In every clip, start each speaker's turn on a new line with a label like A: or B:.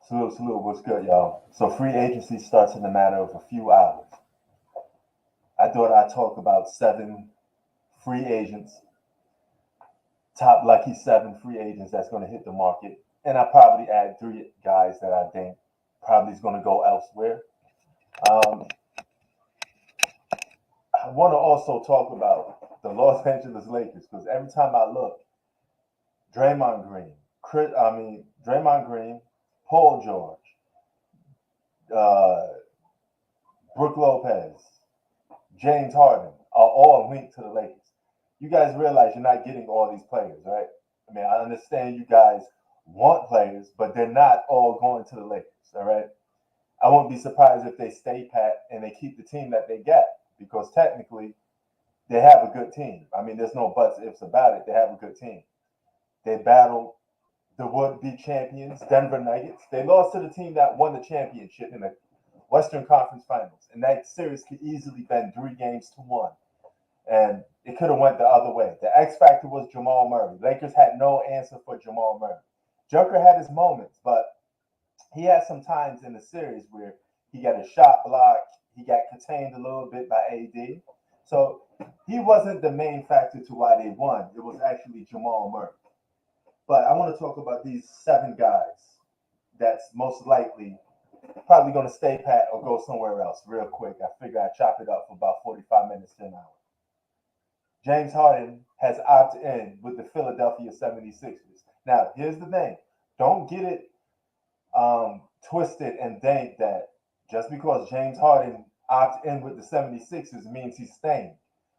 A: Salute, salute. What's good, y'all? So free agency starts in a matter of a few hours. I thought I'd talk about 7 free agents, top lucky 7 free agents that's going to hit the market, and I probably add 3 guys that I think probably is going to go elsewhere. Um, I want to also talk about the Los Angeles Lakers because every time I look, Draymond Green, Draymond Green, Paul George, uh, Brooke Lopez, James Harden are all linked to the Lakers. You guys realize you're not getting all these players, right? I mean, I understand you guys want players, but they're not all going to the Lakers, all right? I won't be surprised if they stay pat and they keep the team that they get because technically they have a good team. I mean, there's no buts, ifs about it. They have a good team. They battled the would-be champions, Denver Nuggets. They lost to the team that won the championship in the Western Conference Finals, and that series could easily been 3 games to 1, and it could have went the other way. The X factor was Jamal Murray. Lakers had no answer for Jamal Murray. Joker had his moments, but he had some times in the series where he got a shot block, he got contained a little bit by AD. So he wasn't the main factor to why they won. It was actually Jamal Murray. But I want to talk about these 7 guys that's most likely probably going to stay pat or go somewhere else real quick. I figure I chop it up for about 45 minutes to an hour. James Harden has opted in with the Philadelphia 76ers. Now, here's the thing. Don't get it twisted and think that just because James Harden opted in with the 76ers means he's staying,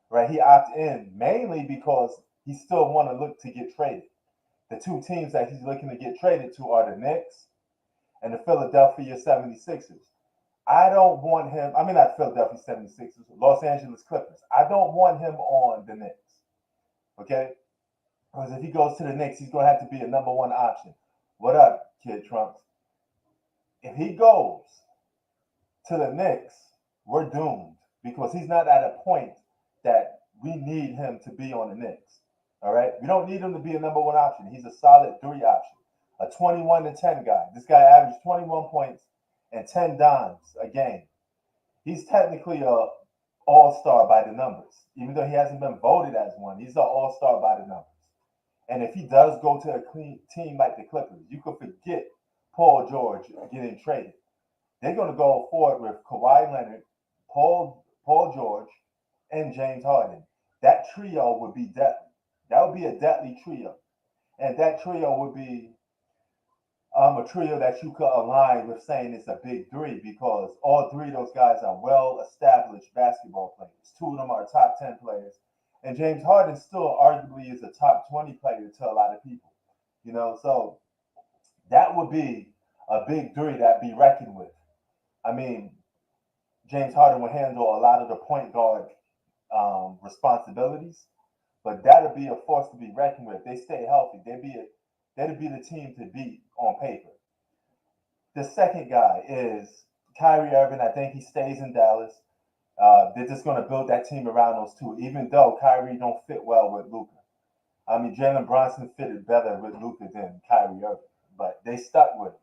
A: right? He opted in mainly because he still want to look to get traded. The 2 teams that he's looking to get traded to are the Knicks and the Philadelphia 76ers. I don't want him, I mean, not Philadelphia 76ers, Los Angeles Clippers. I don't want him on the Knicks, okay? Because if he goes to the Knicks, he's going to have to be a number 1 option. What up, Kid Trunks? If he goes to the Knicks, we're doomed because he's not at a point that we need him to be on the Knicks. All right, we don't need him to be a number 1 option. He's a solid 3 option, a 21-10 guy. This guy averaged 21 points and 10 dimes a game. He's technically a all-star by the numbers, even though he hasn't been voted as one. He's an all-star by the numbers. And if he does go to a clean team like the Clippers, you could forget Paul George getting traded. They're going to go forward with Kawhi Leonard, Paul George, and James Harden. That trio would be deadly. That would be a deadly trio. And that trio would be a trio that you could align with saying it's a big 3 because all 3 of those guys are well-established basketball players. 2 of them are top 10 players. And James Harden still arguably is a top 20 player to a lot of people. So that would be a big 3 that be reckoned with. I mean, James Harden will handle a lot of the point guard responsibilities, but that'll be a force to be reckoned with. If they stay healthy, that'd be the team to beat on paper. The second guy is Kyrie Irving. I think he stays in Dallas. They're just going to build that team around those 2, even though Kyrie don't fit well with Luka. I mean, Jalen Brunson fitted better with Luka than Kyrie Irving, but they stuck with him.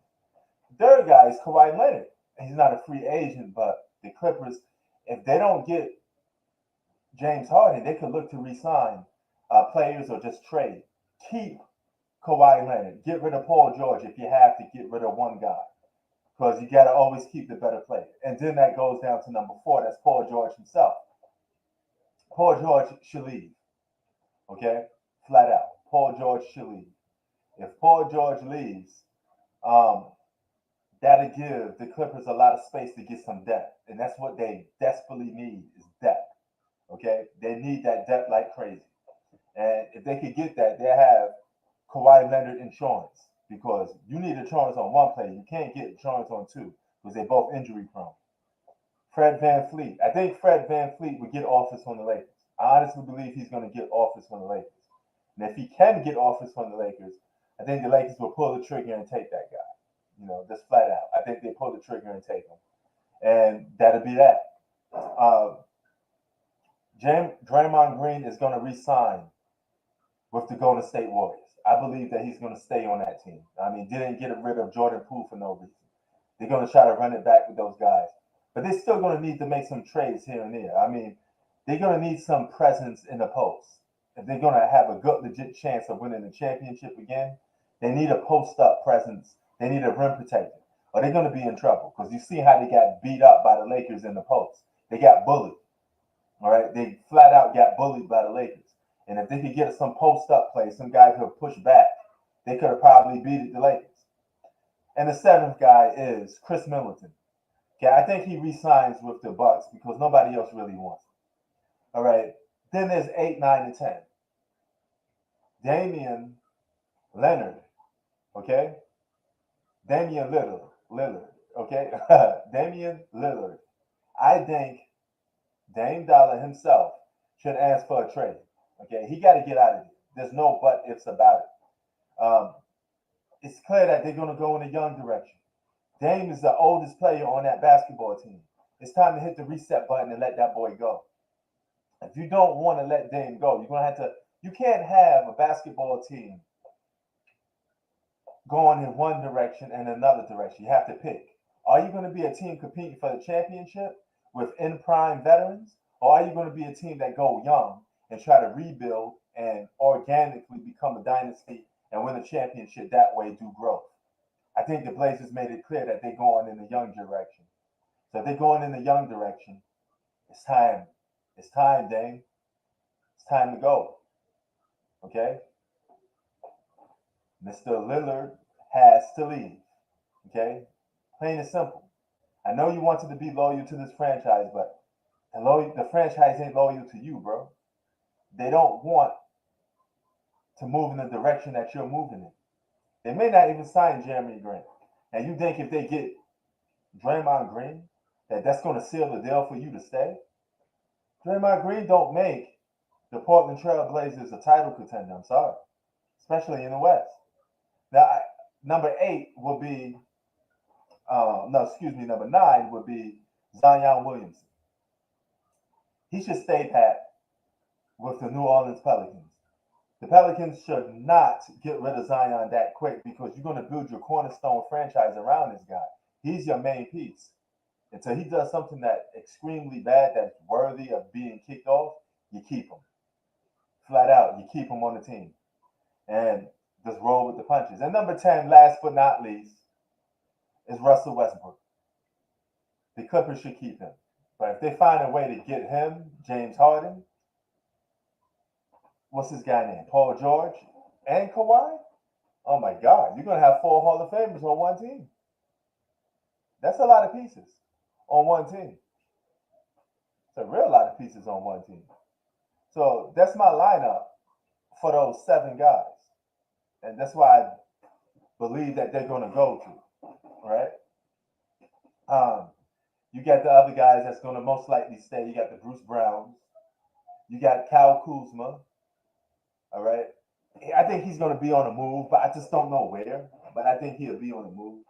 A: The third guy is Kawhi Leonard. He's not a free agent, but the Clippers, if they don't get James Harden, they could look to re-sign players or just trade. Keep Kawhi Leonard. Get rid of Paul George if you have to get rid of one guy, because you got to always keep the better player. And then that goes down to number 4. That's Paul George himself. Paul George should leave. Okay, flat out. Paul George should leave. If Paul George leaves, that'll give the Clippers a lot of space to get some depth, and that's what they desperately need is depth. Okay, they need that depth like crazy, and if they could get that, they have Kawhi Leonard insurance because you need insurance on 1 player. You can't get insurance on 2 because they're both injury prone. Fred VanVleet. I think Fred VanVleet would get offers from the Lakers. I honestly believe he's going to get offers from the Lakers. And if he can get offers from the Lakers, I think the Lakers will pull the trigger and take that guy. Just flat out. I think they pull the trigger and take him. And that'll be that. Draymond Green is going to re-sign with the Golden State Warriors. I believe that he's going to stay on that team. I mean, didn't get rid of Jordan Poole for no reason. They're going to try to run it back with those guys. But they're still going to need to make some trades here and there. I mean, they're going to need some presence in the post. If they're going to have a good, legit chance of winning the championship again, they need a post up presence. They need a rim protector, or they're going to be in trouble because you see how they got beat up by the Lakers in the post. They got bullied. All right, they flat out got bullied by the Lakers. And if they could get some post up play, some guy could push back, they could have probably beat the Lakers. And the seventh guy is Chris Middleton. Okay, I think he resigns with the Bucks because nobody else really wants him. All right. Then there's 8, 9, and 10. Damian Leonard. Okay. Damian Lillard. Okay. Damian Lillard. I think Dame Dollar himself should ask for a trade. Okay. He got to get out of here. There's no but ifs about it. It's clear that they're going to go in a young direction. Dame is the oldest player on that basketball team. It's time to hit the reset button and let that boy go. If you don't want to let Dame go, you're going to have to. You can't have a basketball team going in one direction and another direction. You have to pick. Are you going to be a team competing for the championship with in prime veterans, or are you going to be a team that go young and try to rebuild and organically become a dynasty and win a championship that way through growth? I think the Blazers made it clear that they're going in the young direction. So if they're going in the young direction, it's time. It's time, Dame. It's time to go. Okay? Mr. Lillard has to leave. Okay? Plain and simple. I know you wanted to be loyal to this franchise, but the franchise ain't loyal to you, bro. They don't want to move in the direction that you're moving in. They may not even sign Jeremy Grant. And you think if they get Draymond Green, that's going to seal the deal for you to stay? Draymond Green don't make the Portland Trail Blazers a title contender. I'm sorry, especially in the West. Now, number 8 will be, number 9 would be Zion Williamson. He should stay pat with the New Orleans Pelicans. The Pelicans should not get rid of Zion that quick because you're going to build your cornerstone franchise around this guy. He's your main piece. Until he does something that's extremely bad, that's worthy of being kicked off, you keep him. Flat out, you keep him on the team. And just roll with the punches. And number 10, last but not least, is Russell Westbrook. The Clippers should keep him. But if they find a way to get him, James Harden, what's his guy name? Paul George and Kawhi? Oh my God, you're going to have 4 Hall of Famers on one team. That's a lot of pieces on one team. It's a real lot of pieces on one team. So that's my lineup for those 7 guys. And that's why I believe that they're going to go to, right? You got the other guys that's going to most likely stay. You got the Bruce Browns. You got Kyle Kuzma. All right. I think he's going to be on the move, but I just don't know where. But I think he'll be on the move.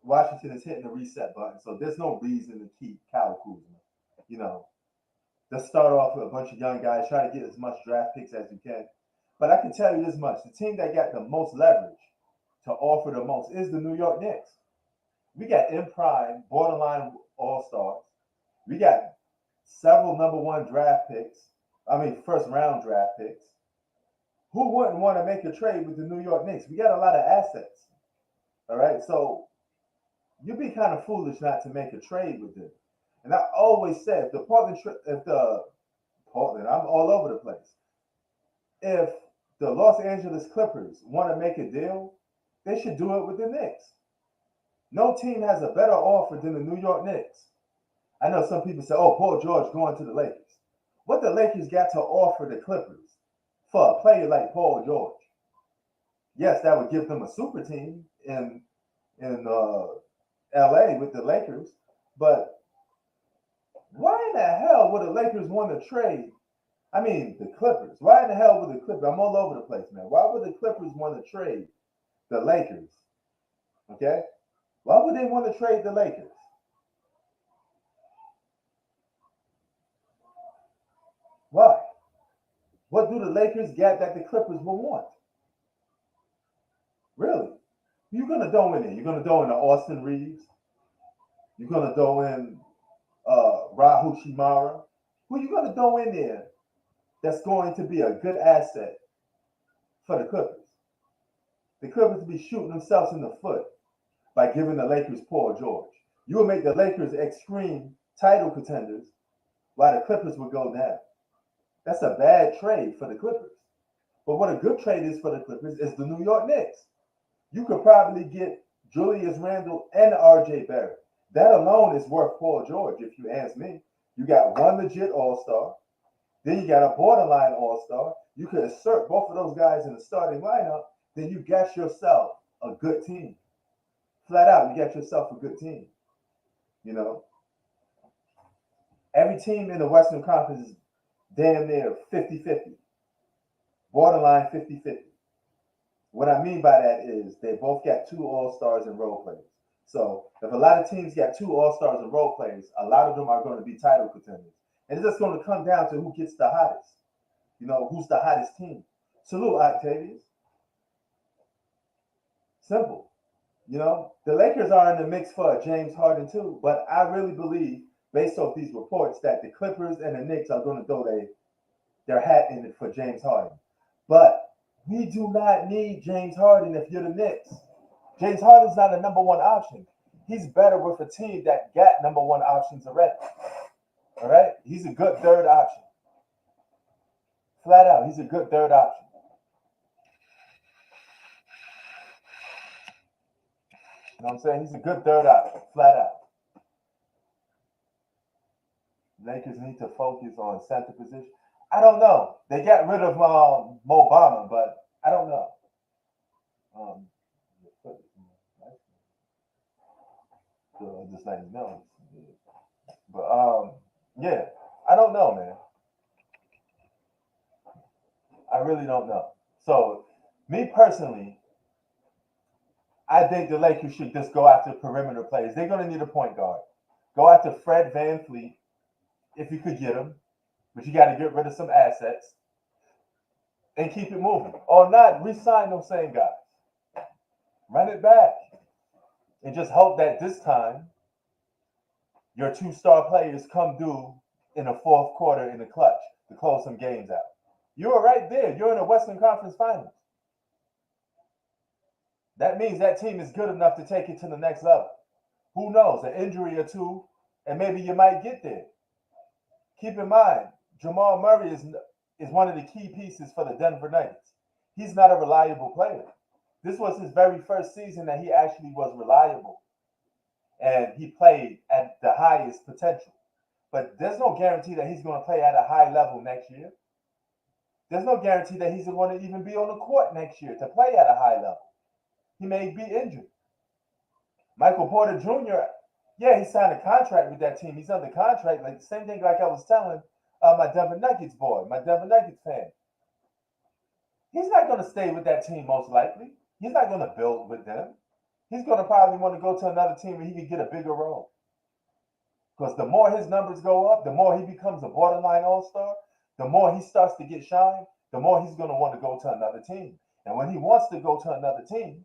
A: Washington is hitting the reset button, so there's no reason to keep Kyle Kuzma. You know, let's start off with a bunch of young guys, try to get as much draft picks as you can. But I can tell you this much: the team that got the most leverage to offer the most is the New York Knicks. We got in prime, borderline all-stars. We got several number 1 draft picks. First round draft picks. Who wouldn't want to make a trade with the New York Knicks? We got a lot of assets. All right, so you'd be kind of foolish not to make a trade with them. And I always said, I'm all over the place. If the Los Angeles Clippers want to make a deal, they should do it with the Knicks. No team has a better offer than the New York Knicks. I know some people say, oh, Paul George going to the Lakers. What the Lakers got to offer the Clippers for a player like Paul George? Yes, that would give them a super team in LA with the Lakers. But why in the hell would the Lakers want to trade? The Clippers. Why in the hell would the Clippers? I'm all over the place, man. Why would the Clippers want to trade the Lakers? Okay? Why would they want to trade the Lakers? Why? What do the Lakers get that the Clippers will want? Who you gonna throw in there? You're gonna throw in the Austin Reeves. You're gonna throw in Rahul Chimara. Who you gonna throw in there that's going to be a good asset for the Clippers? The Clippers be shooting themselves in the foot by giving the Lakers Paul George. You will make the Lakers extreme title contenders while the Clippers would go down. That's a bad trade for the Clippers. But what a good trade is for the Clippers is the New York Knicks. You could probably get Julius Randle and RJ Barrett. That alone is worth Paul George, if you ask me. You got one legit all-star. Then you got a borderline all-star. You could assert both of those guys in the starting lineup. Then you got yourself a good team. Flat out, you got yourself a good team. You know, every team in the Western Conference is damn near 50-50. Borderline 50-50. What I mean by that is they both got two all-stars and role players. So if a lot of teams got two all-stars and role players, a lot of them are going to be title contenders. And it's just going to come down to who gets the hottest. You know, who's the hottest team. Salute, Octavius. Simple. You know, the Lakers are in the mix for James Harden too, but I really believe, based off these reports, that the Clippers and the Knicks are going to throw their hat in it for James Harden. But we do not need James Harden if you're the Knicks. James Harden's not a number one option. He's better with a team that got number one options already. All right? He's a good third option. Flat out, he's a good third option. You know what I'm saying? He's a good third option, flat out. Lakers need to focus on center position. I don't know. They got rid of Mo Bamba, but I don't know. Just letting you know. But yeah, I don't know, man. I really don't know. So, me personally, I think the Lakers should just go after perimeter players. They're going to need a point guard. Go after Fred VanVleet if you could get him, but you got to get rid of some assets and keep it moving. Or not, re-sign those same guys. Run it back. And just hope that this time your two star players come due in the fourth quarter in the clutch to close some games out. You're right there. You're in the Western Conference Finals. That means that team is good enough to take it to the next level. Who knows? An injury or two, and maybe you might get there. Keep in mind, Jamal Murray is one of the key pieces for the Denver Nuggets. He's not a reliable player. This was his very first season that he actually was reliable. And he played at the highest potential. But there's no guarantee that he's going to play at a high level next year. There's no guarantee that he's going to even be on the court next year to play at a high level. He may be injured. Michael Porter Jr., yeah, he signed a contract with that team. He's under contract. Like the same thing like I was telling my Denver Nuggets boy, my Denver Nuggets fan. He's not going to stay with that team most likely. He's not going to build with them. He's going to probably want to go to another team where he can get a bigger role. Because the more his numbers go up, the more he becomes a borderline all-star, the more he starts to get shine, the more he's going to want to go to another team. And when he wants to go to another team,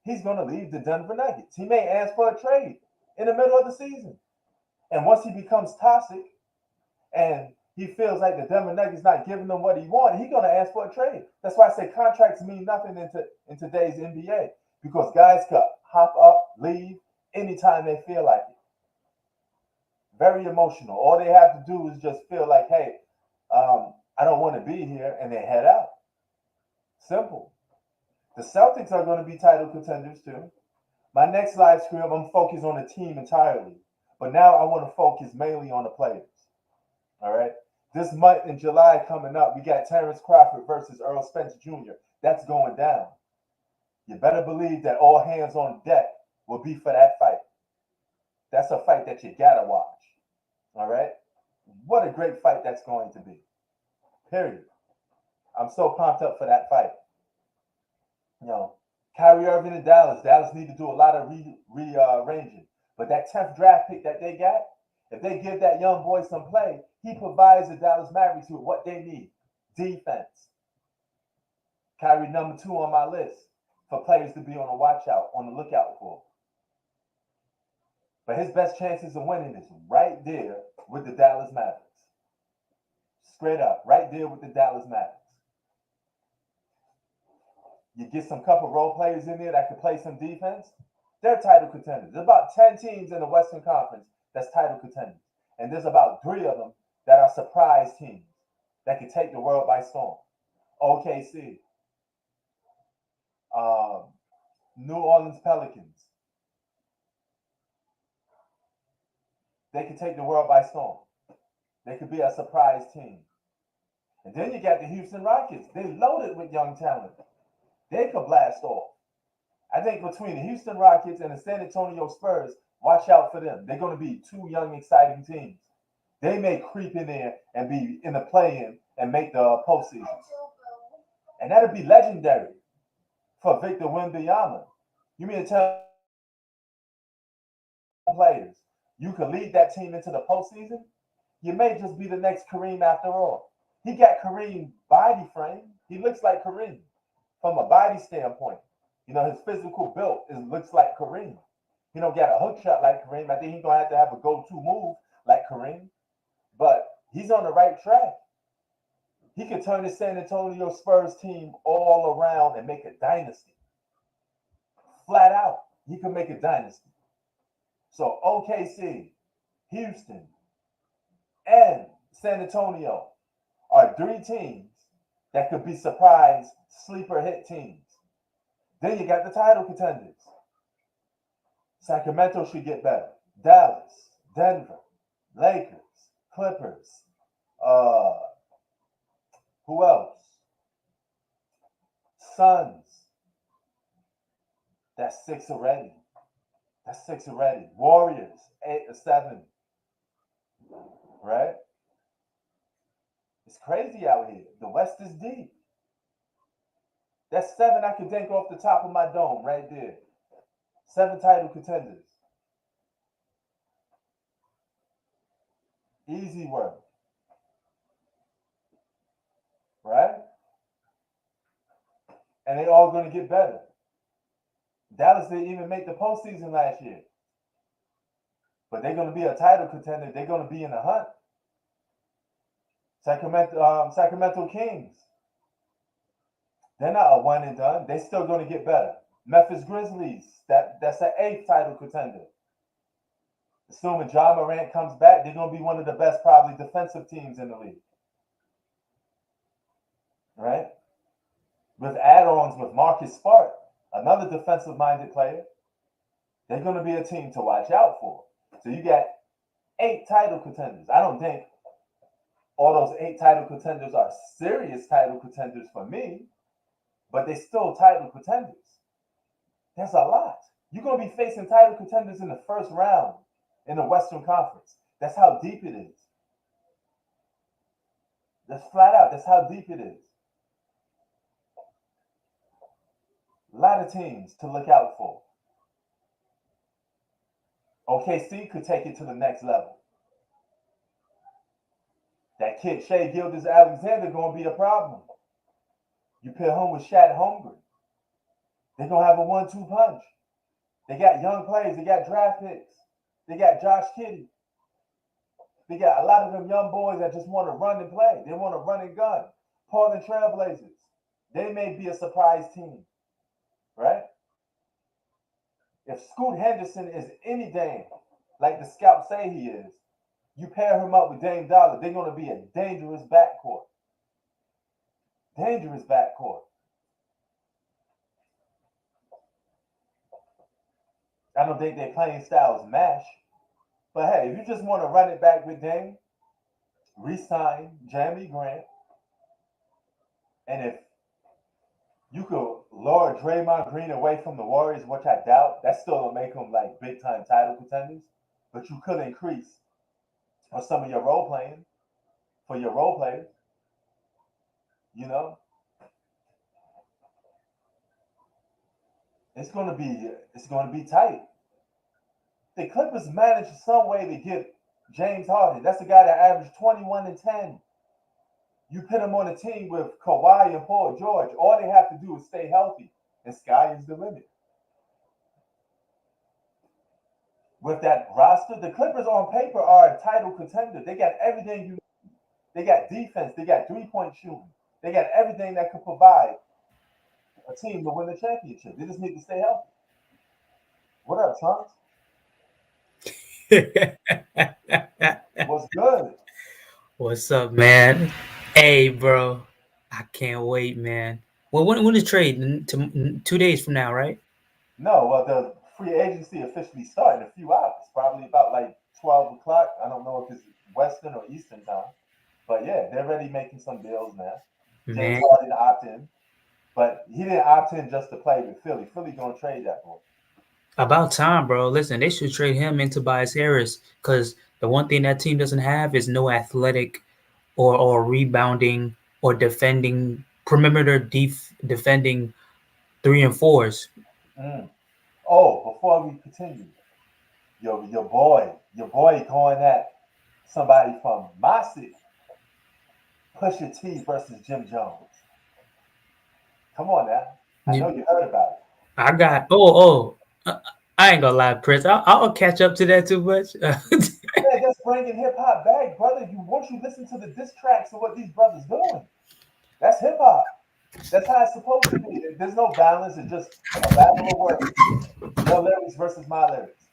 A: he's going to leave the Denver Nuggets. He may ask for a trade in the middle of the season. And once he becomes toxic and he feels like the Denver Nuggets not giving him what he wants, he's going to ask for a trade. That's why I say contracts mean nothing in today's NBA, because guys could hop up, leave anytime they feel like it. Very emotional. All they have to do is just feel like, hey, I don't want to be here, and they head out. Simple. The Celtics are going to be title contenders too. My next live stream, I'm focused on the team entirely. But now I want to focus mainly on the players. All right? This month in July coming up, we got Terrence Crawford versus Earl Spence Jr. That's going down. You better believe that all hands on deck will be for that fight. That's a fight that you got to watch. All right? What a great fight that's going to be. Period. I'm so pumped up for that fight. You know, Kyrie Irving in Dallas. Dallas need to do a lot of rearranging. But that 10th draft pick that they got, if they give that young boy some play, he provides the Dallas Mavericks with what they need. Defense. Kyrie number 2 on my list. for players to be on the lookout for. But his best chances of winning is right there with the Dallas Mavericks. Straight up, right there with the Dallas Mavericks. You get some couple role players in there that can play some defense, they're title contenders. There's about 10 teams in the Western Conference that's title contenders. And there's about 3 of them that are surprise teams that can take the world by storm. OKC, New Orleans Pelicans. They can take the world by storm. They could be a surprise team. And then you got the Houston Rockets. They loaded with young talent. They could blast off. I think between the Houston Rockets and the San Antonio Spurs, watch out for them. They're going to be 2 young, exciting teams. They may creep in there and be in the play-in and make the postseason. And that'd be legendary for Victor Wembanyama. You mean to tell players you could lead that team into the postseason? You may just be the next Kareem after all. He got Kareem body frame. He looks like Kareem from a body standpoint. You know, his physical build looks like Kareem. He don't get a hook shot like Kareem. I think he's going to have a go-to move like Kareem. But he's on the right track. He could turn the San Antonio Spurs team all around and make a dynasty. Flat out, he could make a dynasty. So OKC, Houston, and San Antonio are 3 teams that could be surprise sleeper hit teams. Then you got the title contenders. Sacramento should get better. Dallas, Denver, Lakers, Clippers. Who else? Suns. That's 6 already. Warriors, 8 or 7. Right? It's crazy out here. The West is deep. That's 7 I can think off the top of my dome right there. 7 title contenders. Easy work. Right? And they all going to get better. Dallas didn't even make the postseason last year. But they're going to be a title contender. They're going to be in the hunt. Sacramento Kings. They're not a one and done. They're still going to get better. Memphis Grizzlies. That's an 8th title contender. Assuming Ja Morant comes back, they're going to be one of the best, probably, defensive teams in the league. Right? With add-ons with Marcus Smart, another defensive-minded player. They're going to be a team to watch out for. So you got 8 title contenders. I don't think all those 8 title contenders are serious title contenders for me, but they're still title contenders. That's a lot. You're going to be facing title contenders in the first round in the Western Conference. That's how deep it is. That's flat out. That's how deep it is. A lot of teams to look out for. OKC could take it to the next level. That kid, Shai Gilgeous-Alexander, going to be a problem. You pair him with Chet Holmgren. They're going to have a 1-2 punch. They got young players. They got draft picks. They got Josh Giddey. They got a lot of them young boys that just want to run and play. They want to run and gun. Portland Trailblazers. They may be a surprise team. Right? If Scoot Henderson is any Dame, like the scouts say he is, you pair him up with Dame Dollar, they're going to be a dangerous backcourt. Dangerous backcourt. I don't think their playing styles match. But hey, if you just want to run it back with Dame, re-sign Jerami Grant, and if you could lure Draymond Green away from the Warriors, which I doubt, that still will make them like big-time title contenders. But you could increase on some of your role playing for your role players. You know, it's going to be tight. The Clippers managed some way to get James Harden. That's the guy that averaged 21 and 10. You put him on a team with Kawhi and Paul George. All they have to do is stay healthy. and sky is the limit. With that roster, the Clippers on paper are a title contender. They got everything you need. They got defense. They got 3-point shooting. They got everything that could provide a team to win the championship. They just need to stay healthy. What up, Trunks? What's good?
B: What's up, man? Hey, bro. I can't wait, man. Well, when is trade? 2 days from now, right?
A: No, well, the free agency officially started in a few hours, probably about like 12 o'clock. I don't know if it's Western or Eastern time. But yeah, they're already making some deals now. James
B: Man,
A: Harden opted in, but he didn't opt in just to play with Philly. Philly gonna trade that boy.
B: about time, bro. Listen, they should trade him into Tobias Harris because the one thing that team doesn't have is no athletic or rebounding or defending perimeter defending 3 and 4s.
A: Mm. Oh, before we continue, your boy going at somebody from my city, Pusha T versus Jim Jones. Come on now, I know you heard about it.
B: I got I ain't gonna lie, Prince. I'll catch up to that too much.
A: Man, that's bringing hip hop back, brother. You once you listen to the diss tracks of what these brothers doing, that's hip hop. That's how it's supposed to be. There's no balance. It's just a battle of words. Your lyrics versus my lyrics.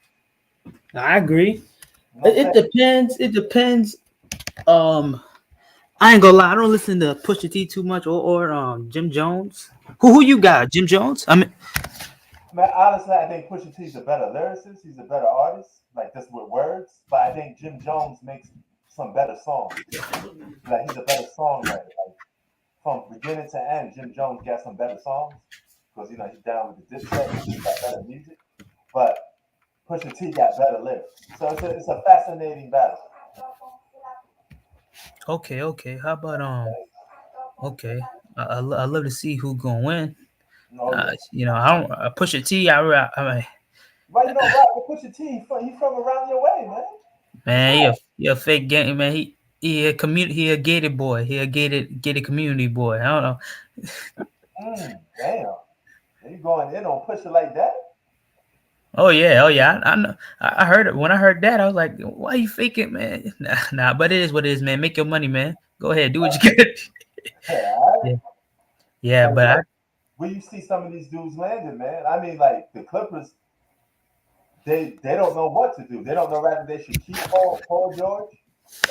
B: I agree.
A: You know what I'm
B: It
A: saying?
B: depends. It depends. Um, I ain't gonna lie. I don't listen to Pusha T too much or Jim Jones. Who you got? Jim Jones? I mean,
A: Man, honestly, I think Pusha T's a better lyricist. He's a better artist, like just with words. But I think Jim Jones makes some better songs. Like he's a better songwriter. Like from beginning to end, Jim Jones got some better songs because he's down with the diss tracks. He's got better music. But Pusha T got better lyrics. So it's a fascinating battle.
B: okay. How about okay. I love to see who gonna win.
A: Oh yeah.
B: I don't Pusha T.
A: Why you don't rock with Pusha T? He from around your way, man.
B: Man, he a fake game man. He a community. He a gated boy. He a gated community boy. I don't know.
A: Damn. You going in on Pusha like that?
B: Oh yeah. I know. I heard it when I heard that. I was like, why you faking, man? Nah. But it is what it is, man. Make your money, man. Go ahead, do what you got.
A: Yeah, all right.
B: Yeah, yeah.
A: But
B: But
A: yeah, where you see some of these dudes landing, man. I mean, like the Clippers, they don't know what to do. They don't know whether they should keep Paul George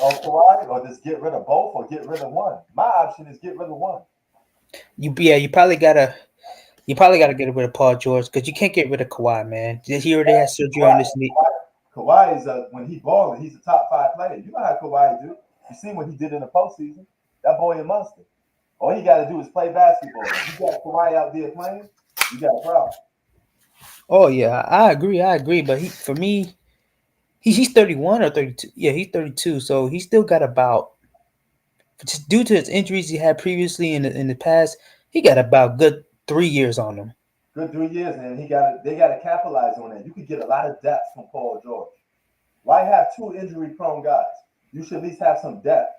A: or Kawhi or just get rid of both or get rid of one. My option is get rid of one.
B: you probably gotta get rid of Paul George because you can't get rid of Kawhi, man. He already has surgery on his knee.
A: Kawhi is when he balling, he's a top five player. You know how Kawhi do. You see what he did in the postseason. That boy a monster. All he got to do is play basketball. If you got Kawhi out there playing, you got a problem.
B: Oh yeah, I agree. But for me, he's 31 or 32. Yeah, he's 32. So he still got about just due to his injuries he had previously in the past, he got about good 3 years on him.
A: Good 3 years, and they got to capitalize on that. You could get a lot of depth from Paul George. Why have two injury prone guys? You should at least have some depth.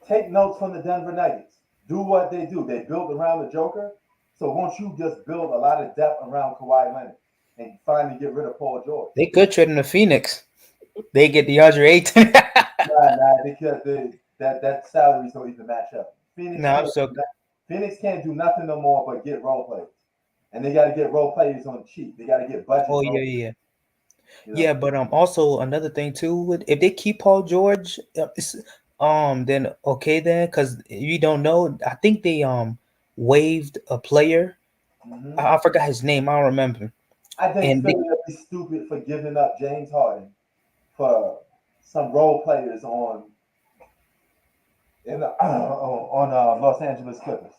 A: Take notes from the Denver Nuggets. Do what they do. They build around the Joker. So won't you just build a lot of depth around Kawhi Leonard and finally get rid of Paul George?
B: They could trade him to Phoenix. They get DeAndre Ayton.
A: Nah, because that salaries don't even match up.
B: no, I'm so
A: Phoenix can't do nothing no more but get role players, and they got to get role players on cheap. They got to get budget
B: oh
A: role.
B: yeah.
A: You
B: Yeah,
A: know,
B: but also another thing too, if they keep Paul George, then okay then, because you don't know. I think they waived a player.
A: hmm
B: I forgot his name. I don't remember.
A: I think
B: And
A: Philly would be stupid for giving up James Harden for some role players on Los Angeles Clippers.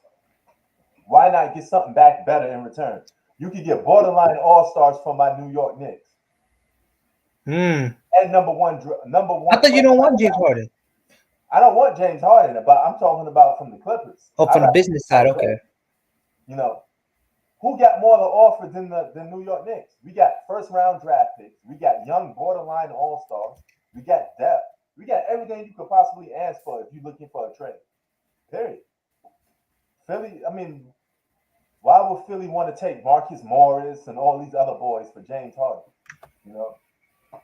A: Why not get something back better in return? You could get borderline all stars from my New York Knicks
B: hmm,
A: and number
B: I
A: one
B: thought you don't
A: franchise.
B: want James Harden.
A: I don't want James Harden, but I'm talking about from the Clippers.
B: Oh,
A: I
B: from the
A: like
B: business side,
A: Jose.
B: okay.
A: You know, who got more to offer than New York Knicks? We got first round draft picks. We got young borderline all stars. We got depth. We got everything you could possibly ask for if you're looking for a trade. Period. Philly, I mean, Why would Philly want to take Marcus Morris and all these other boys for James Harden? You know, you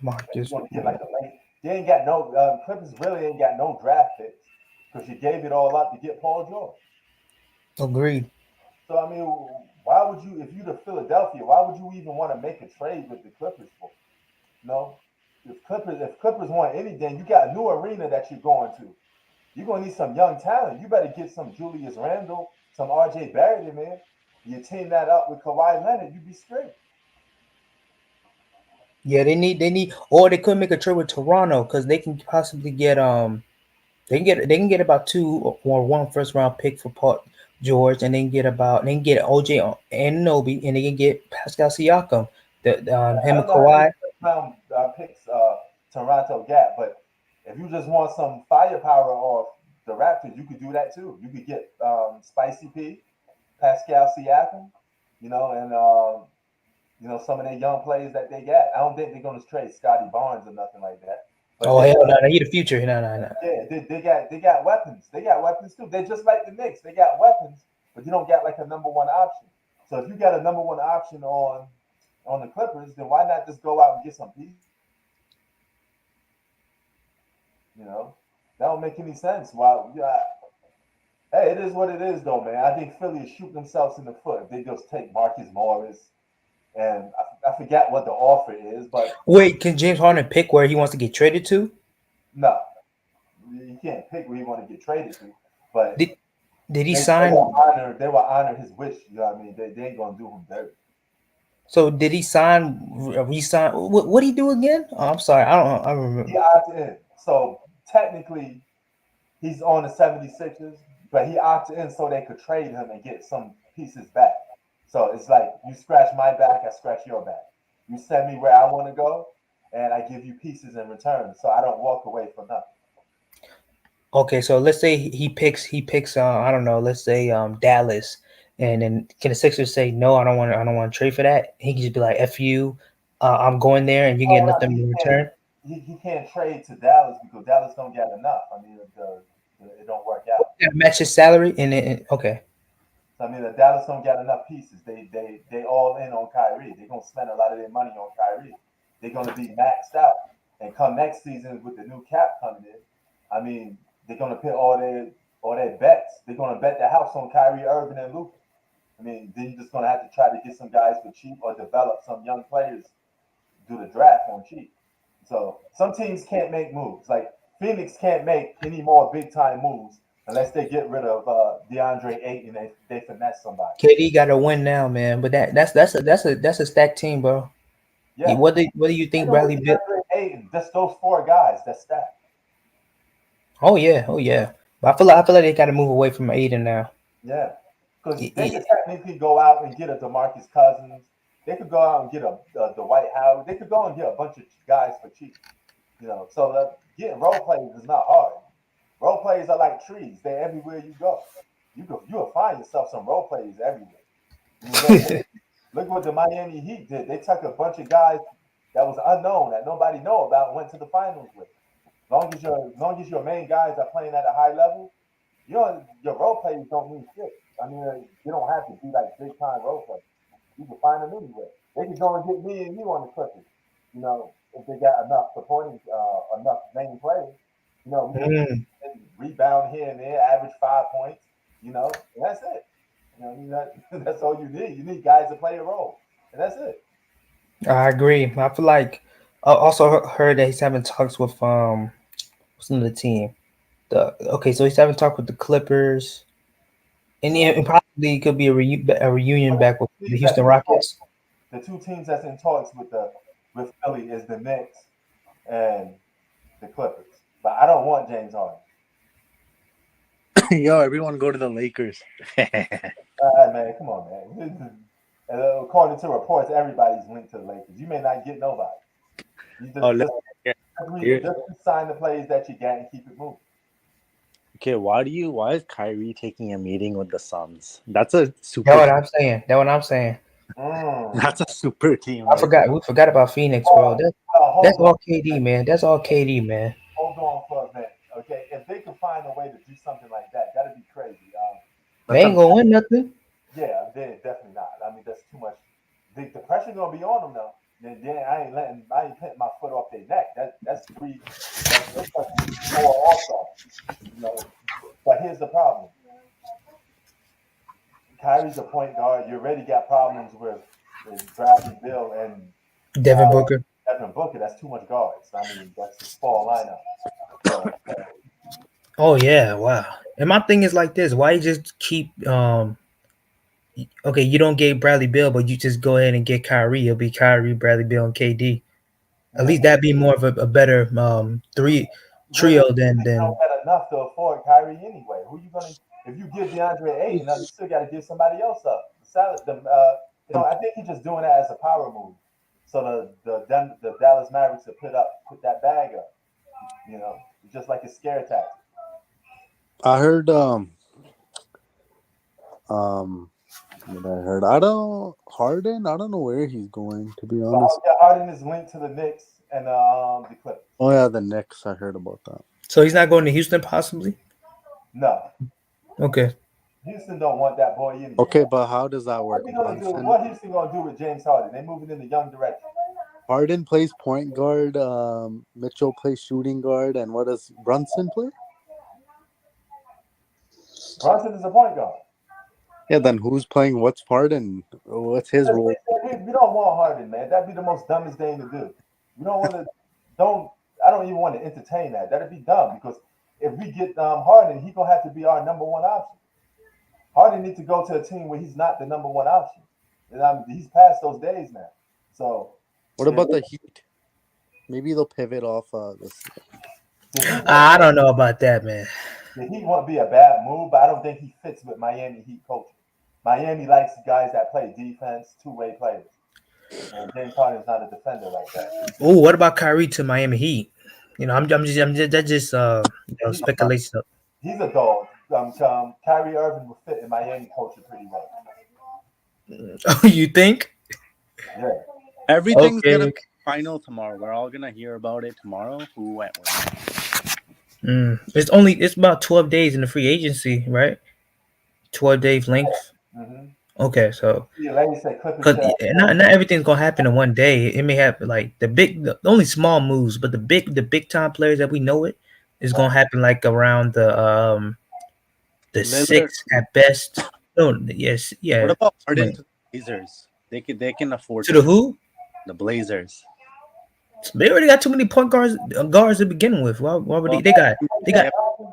B: Marcus.
A: want to get like a late. They ain't got no Clippers. Really ain't got no draft picks because you gave it all up to get Paul George.
B: Agreed.
A: So I mean, why would you, if you're the Philadelphia, why would you even want to make a trade with the Clippers for? No, if Clippers want anything, you got a new arena that you're going to. You're gonna need some young talent. You better get some Julius Randle, some RJ Barrett in there. You team that up with Kawhi Leonard, you be straight.
B: Yeah, they need, or they could make a trade with Toronto because they can possibly get they can get about 2 or 1 first round pick for Paul George, and they can get OJ Anunoby, and they can get Pascal Siakam.
A: I
B: Him and
A: don't know how many
B: Kawhi.
A: first round picks Toronto got, but if you just want some firepower off the Raptors, you could do that too. You could get Spicy P, Pascal Siakam, and some of the young players that they got. I don't think they're going to trade Scotty Barnes or nothing like that. But
B: Oh hell no, he the future. No.
A: yeah, they got weapons. They got weapons too. They're just like the Knicks. They got weapons, but you don't got like a number one option. So if you got a number one option on the Clippers, then why not just go out and get some pieces? You know, that don't make any sense. Why? Yeah, hey, it is what it is, though, man. I think Philly is shooting themselves in the foot if they just take Marcus Morris, and I forget what the offer is, but
B: Wait, can James Harden pick where he wants to get traded to?
A: no, you can't pick where you want to get traded to. But
B: Did he
A: they
B: sign?
A: will honor his wish. You know what I mean? They ain't gonna do him dirty.
B: So did he resign? What did he do again? Oh, I'm sorry, I don't
A: He
B: remember.
A: opted in. So technically, he's on the 76ers, but he opted in so they could trade him and get some pieces back. So it's like you scratch my back, I scratch your back. You send me where I want to go, and I give you pieces in return, so I don't walk away from nothing.
B: Okay, so let's say he picks I don't know, let's say Dallas, and then can the Sixers say no, I don't want to trade for that? He can just be like, "F you, I'm going there, and you get
A: Oh,
B: nothing
A: he
B: in
A: can't.
B: return."
A: He can't trade to Dallas because Dallas don't get enough. I mean, it don't work out.
B: Yeah, match his salary, and then okay.
A: So I mean, the Dallas don't get enough pieces. They all in on Kyrie. They're gonna spend a lot of their money on Kyrie. They're gonna be maxed out. And come next season with the new cap coming in, I mean, they're gonna put all their bets. They're gonna bet the house on Kyrie Irving and Luka. I mean, then you're just gonna have to try to get some guys for cheap or develop some young players, do the draft on cheap. So some teams can't make moves. Like Phoenix can't make any more big time moves unless they get rid of DeAndre Ayton and they finesse somebody.
B: KD got to win now, man. But that's a stacked team, bro.
A: Yeah.
B: What do you think
A: Even with
B: Bradley Bill?
A: DeAndre Ayton, just those four guys, that's stacked.
B: Oh yeah. But I feel like they got to move away from Aiden now.
A: Yeah. Because they
B: Yeah.
A: could technically go out and get a DeMarcus Cousins. They could go out and get a Dwight Howard. They could go and get a bunch of guys for cheap. So getting role players is not hard. Role players are like trees; they're everywhere you go. You'll find yourself some role players everywhere. I mean, look what the Miami Heat did. They took a bunch of guys that was unknown that nobody know about and went to the finals with. Long as your main guys are playing at a high level, your role players don't mean shit. I mean, you don't have to be like big time role players. You can find them anywhere. They can go and get me and you on the Clippers. If they got enough supporting, enough main players. We can
B: Mm,
A: rebound here and there, average 5 points. And that's it. That's all you need. You need guys to play a role, and that's it.
B: I agree. I feel like I also heard that he's having talks with what's the team. So he's having talk with the Clippers, and,
A: So
B: and probably could be a reunion back with the
A: teams that's
B: Houston
A: in talks,
B: Rockets.
A: the two teams that's in talks with Philly is the Knicks and the Clippers. But I don't want James Harden.
C: Yo, everyone go to the Lakers.
A: Man, come on, man. According to reports, everybody's linked to the Lakers. You may not get nobody. You
C: Oh,
A: just sign the players that you got and keep it moving.
C: okay. Why is Kyrie taking a meeting with the Suns? That's a super.
B: That's what I'm saying. That's what I'm saying.
C: That's a super team.
B: I forgot. We forgot about Phoenix, bro. That's
A: Hold
B: all KD, man. That's all KD, man.
A: on for a minute, okay? If they can find a way to do something like that, that'd be crazy.
B: They ain't gonna win nothing.
A: Yeah, the pressure gonna be on them now. Then I ain't putting my foot off their neck. That's three. That's four also. You know, but here's the problem. Kyrie's a point guard. You already got problems with Bradley Bill and
B: Devin Booker.
A: Devin Booker. That's too much guards. I mean, that's a small lineup. So,
B: Oh yeah, wow. And my thing is like this: why you just keep okay, you don't get Bradley Bill, but you just go ahead and get Kyrie. It'll be Kyrie, Bradley Bill, and KD. At least that'd be more of a better trio than
A: don't have enough to afford Kyrie anyway. Who you gonna if you give DeAndre Ayton, you still got to give somebody else up. I think he's just doing that as a power move. So the Dallas Mavericks will put that bag up. You know, just like a scare tactic.
C: I heard what I heard. Harden. I don't know where he's going, to be honest.
A: Harden is linked to the Knicks and the Clippers.
C: Oh yeah, the Knicks. I heard about that.
B: So he's not going to Houston, possibly.
A: No.
B: Okay.
A: Houston don't want that boy anyway.
C: Okay, but how does that work?
A: What Houston gonna do with James Harden? They moving in the young direction.
C: Harden plays point guard. Mitchell plays shooting guard, and what does Brunson play?
A: Brunson is a point guard.
C: Yeah, then who's playing? What's Harden? What's his role?
A: We don't want Harden, man. That'd be the most dumbest thing to do. We don't want to. I don't even want to entertain that. That'd be dumb because if we get Harden, he gonna have to be our number one option. Harden needs to go to a team where he's not the number one option. And he's past those days now. So.
C: What about the Heat? Maybe they'll pivot off this.
B: I don't know about that, man.
A: The Heat won't be a bad move, but I don't think he fits with Miami Heat culture. Miami likes guys that play defense, two-way players. And James Harden's not a defender like that.
B: Oh, what about Kyrie to Miami Heat? You know, I'm just that's just speculation.
A: He's a dog. Kyrie Irving will fit in Miami culture pretty well.
B: Oh, you think?
A: Yeah.
C: Everything's gonna be final tomorrow. We're all gonna hear about it tomorrow. Who went with?
B: It's about 12 days in the free agency, right? 12 days length.
A: Mm-hmm.
B: Okay, so
A: because
B: not everything's gonna happen in one day. It may happen like the only small moves, but the big time players that we know it is gonna happen like around the
C: Lillard.
B: 6th at best. No, yes, yeah.
C: What about Harden to the Blazers? They can afford
B: to the who?
C: The Blazers.
B: They already got too many point guards to begin with. Why would they got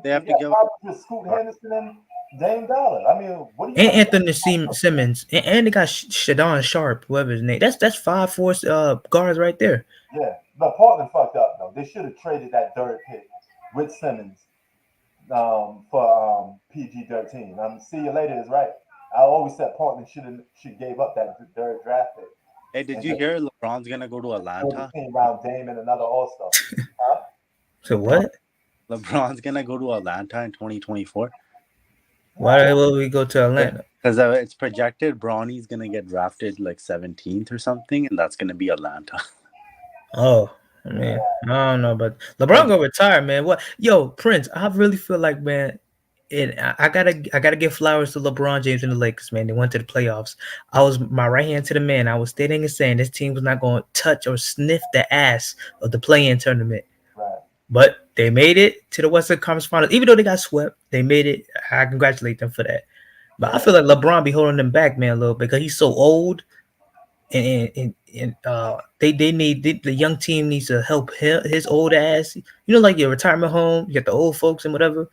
C: they have to give
A: Scoot Henderson and Dame Dollar. I mean, what do you
B: and Anthony Simmons and they got Shadon Sharp, whoever his name. That's 5 guards right there.
A: Yeah, but Portland fucked up though. They should have traded that third pick with Simmons for PG-13. See you later is right. I always said Portland should gave up that third draft pick.
C: Hey, did you hear LeBron's gonna go to Atlanta?
A: Around Dame and another All-Star.
B: So what?
C: LeBron's gonna go to Atlanta in 2024.
B: Why will we go to Atlanta?
C: Because it's projected Bronny's gonna get drafted like 17th or something, and that's gonna be Atlanta.
B: Oh man, I don't know, but LeBron gonna retire, man. What, yo, Prince? I really feel like, man. I gotta give flowers to LeBron James and the Lakers, man. They went to the playoffs. I was my right hand to the man. I was stating and saying this team was not going to touch or sniff the ass of the play-in tournament.
A: Right.
B: But they made it to the Western Conference Finals. Even though they got swept, they made it. I congratulate them for that. But I feel like LeBron be holding them back, man, a little bit because he's so old, and they need the young team needs to help his old ass. You know, like your retirement home, you got the old folks and whatever.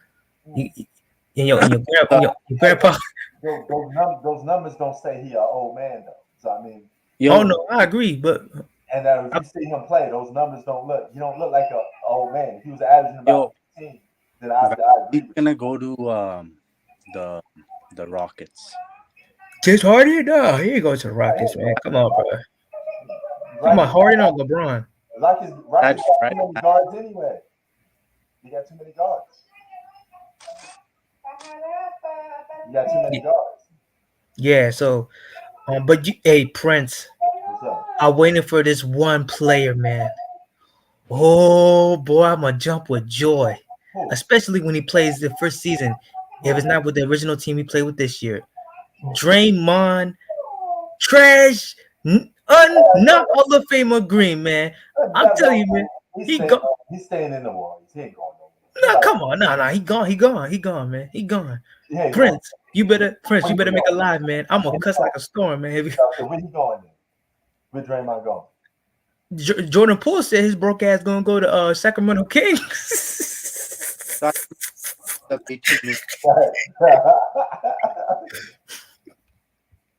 B: And your grandpa.
A: Those numbers don't say he an old man though. So I mean.
B: Oh no, I agree, but.
A: And if you see him play, those numbers don't look. You don't look like an old man. If he was averaging about 15, then I agree.
C: He's gonna go to the Rockets.
B: James Harden? No, he ain't going to the Rockets, man. Come on, bro. Come on, Harden or LeBron?
A: Rockets got too many guards anyway. You got too many guards. You got too many guards.
B: Yeah, so, but hey, Prince, I'm waiting for this one player, man. Oh boy, I'm gonna jump with joy, especially when he plays the first season. If it's not with the original team he played with this year, Draymond Trash Not Hall of Famer Green, man. I'm telling you, man. He gone.
A: He's staying in the Warriors. He ain't going nowhere.
B: No, come on, no. He gone, man. He gone.
A: Yeah,
B: Prince, you better make a live, man. I'm gonna cuss like a storm, man.
A: So where he going then? Where Draymond going?
B: Jordan Poole said his broke ass gonna go to Sacramento Kings.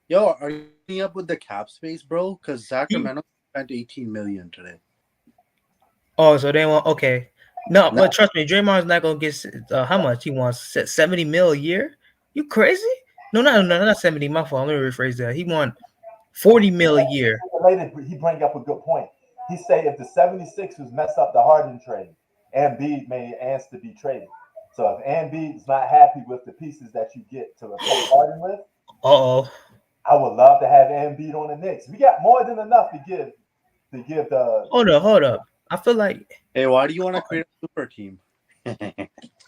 C: Yo, are you keeping up with the cap space, bro? Because Sacramento spent 18 million today.
B: Oh, so they want okay. No, but trust me, Draymond's not gonna get how much he wants. 70 mil a year? You crazy? No, not 70. My fault. Let me rephrase that. He want 40 mil a year.
A: He bring up a good point. He say if the 76ers mess up the Harden trade, Embiid may ask to be traded. So if Embiid's not happy with the pieces that you get to replace Harden with, I would love to have Embiid on the Knicks. We got more than enough to give the.
B: Hold up. I feel like.
C: Hey, why do you want to create a super team?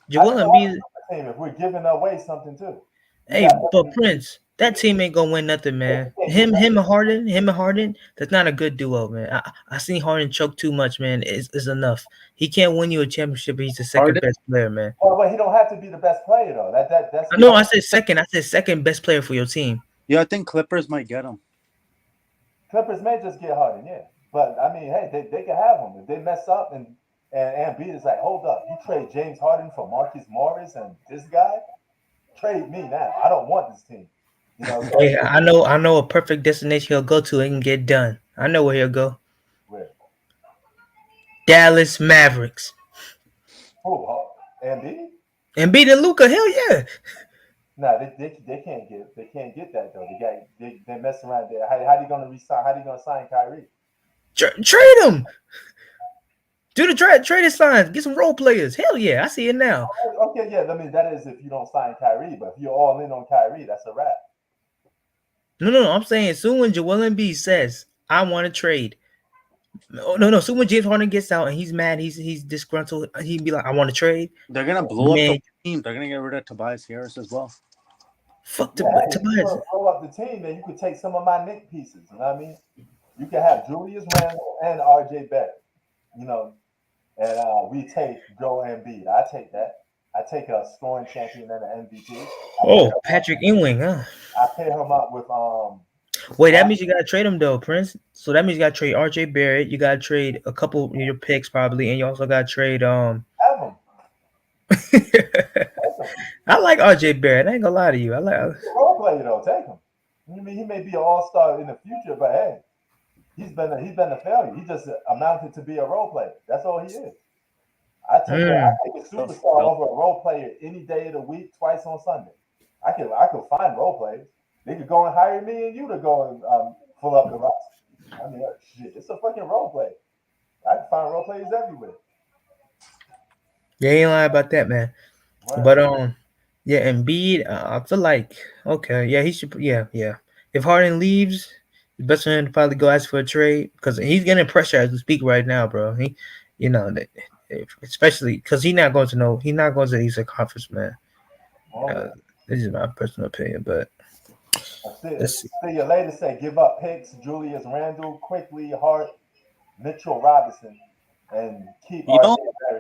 B: Joel Embiid.
A: If we're giving away something too.
B: Hey, but Prince, that team ain't gonna win nothing, man. Him and Harden. That's not a good duo, man. I seen Harden choke too much, man. It's enough. He can't win you a championship. He's the second best player, man.
A: Well, he don't have to be the best player though. That's.
B: No, I said second. I said second best player for your team.
C: Yeah, I think Clippers might get him.
A: Clippers may just get Harden, yeah. But I mean, hey, they can have him if they mess up and Embiid is like, hold up, you trade James Harden for Marcus Morris and this guy, trade me now. I don't want this team. You know. So
B: yeah, I know a perfect destination he'll go to and get done. I know where he'll go.
A: Where?
B: Dallas Mavericks.
A: Who? Embiid?
B: Embiid and Luka, hell yeah.
A: No, they can't get that though. They messing around there. How they gonna resign? How they gonna sign Kyrie?
B: Trade him. Do the trade signs. Get some role players. Hell yeah, I see it now.
A: Okay, yeah. I mean that is if you don't sign Kyrie, but if you're all in on Kyrie, that's a wrap.
B: No. I'm saying soon when Joel Embiid says I want to trade. No. Soon when James Harden gets out and he's mad, he's disgruntled. He'd be like, I want to trade.
C: They're gonna blow up the team. They're gonna get rid of Tobias Harris as well.
B: Fuck Tobias.
A: Blow up the team, and you could take some of my Knick pieces. You know what I mean? You can have Julius Randle and RJ Barrett. You know, and we take Joel Embiid. I take that. I take a scoring champion and an MVP.
B: Patrick Ewing, huh?
A: I pair him up with
B: Wait, that means you gotta trade him though, Prince. So that means you gotta trade RJ Barrett. You gotta trade a couple of your picks probably, and you also gotta trade
A: Have him.
B: I like RJ Barrett. I ain't gonna lie to you. I like
A: role player though. Take him. I mean, he may be an all-star in the future, but hey, he's been a failure. He just amounted to be a role player. That's all he is. I take a superstar over a role player any day of the week, twice on Sunday. I could find role players. They could go and hire me and you to go and pull up the roster. I mean, shit, it's a fucking role play. I can find role players everywhere.
B: Yeah, you ain't lying about that, man. Right. But yeah, Embiid, I feel like yeah, he should. Yeah. If Harden leaves, the best for him to probably go ask for a trade because he's getting pressure as we speak right now, bro. He, you know, especially because he's not going to the Eastern Conference, man. This is my personal opinion, but.
A: See you later. Say give up picks, Julius Randle, quickly, Hart, Mitchell Robinson, and keep.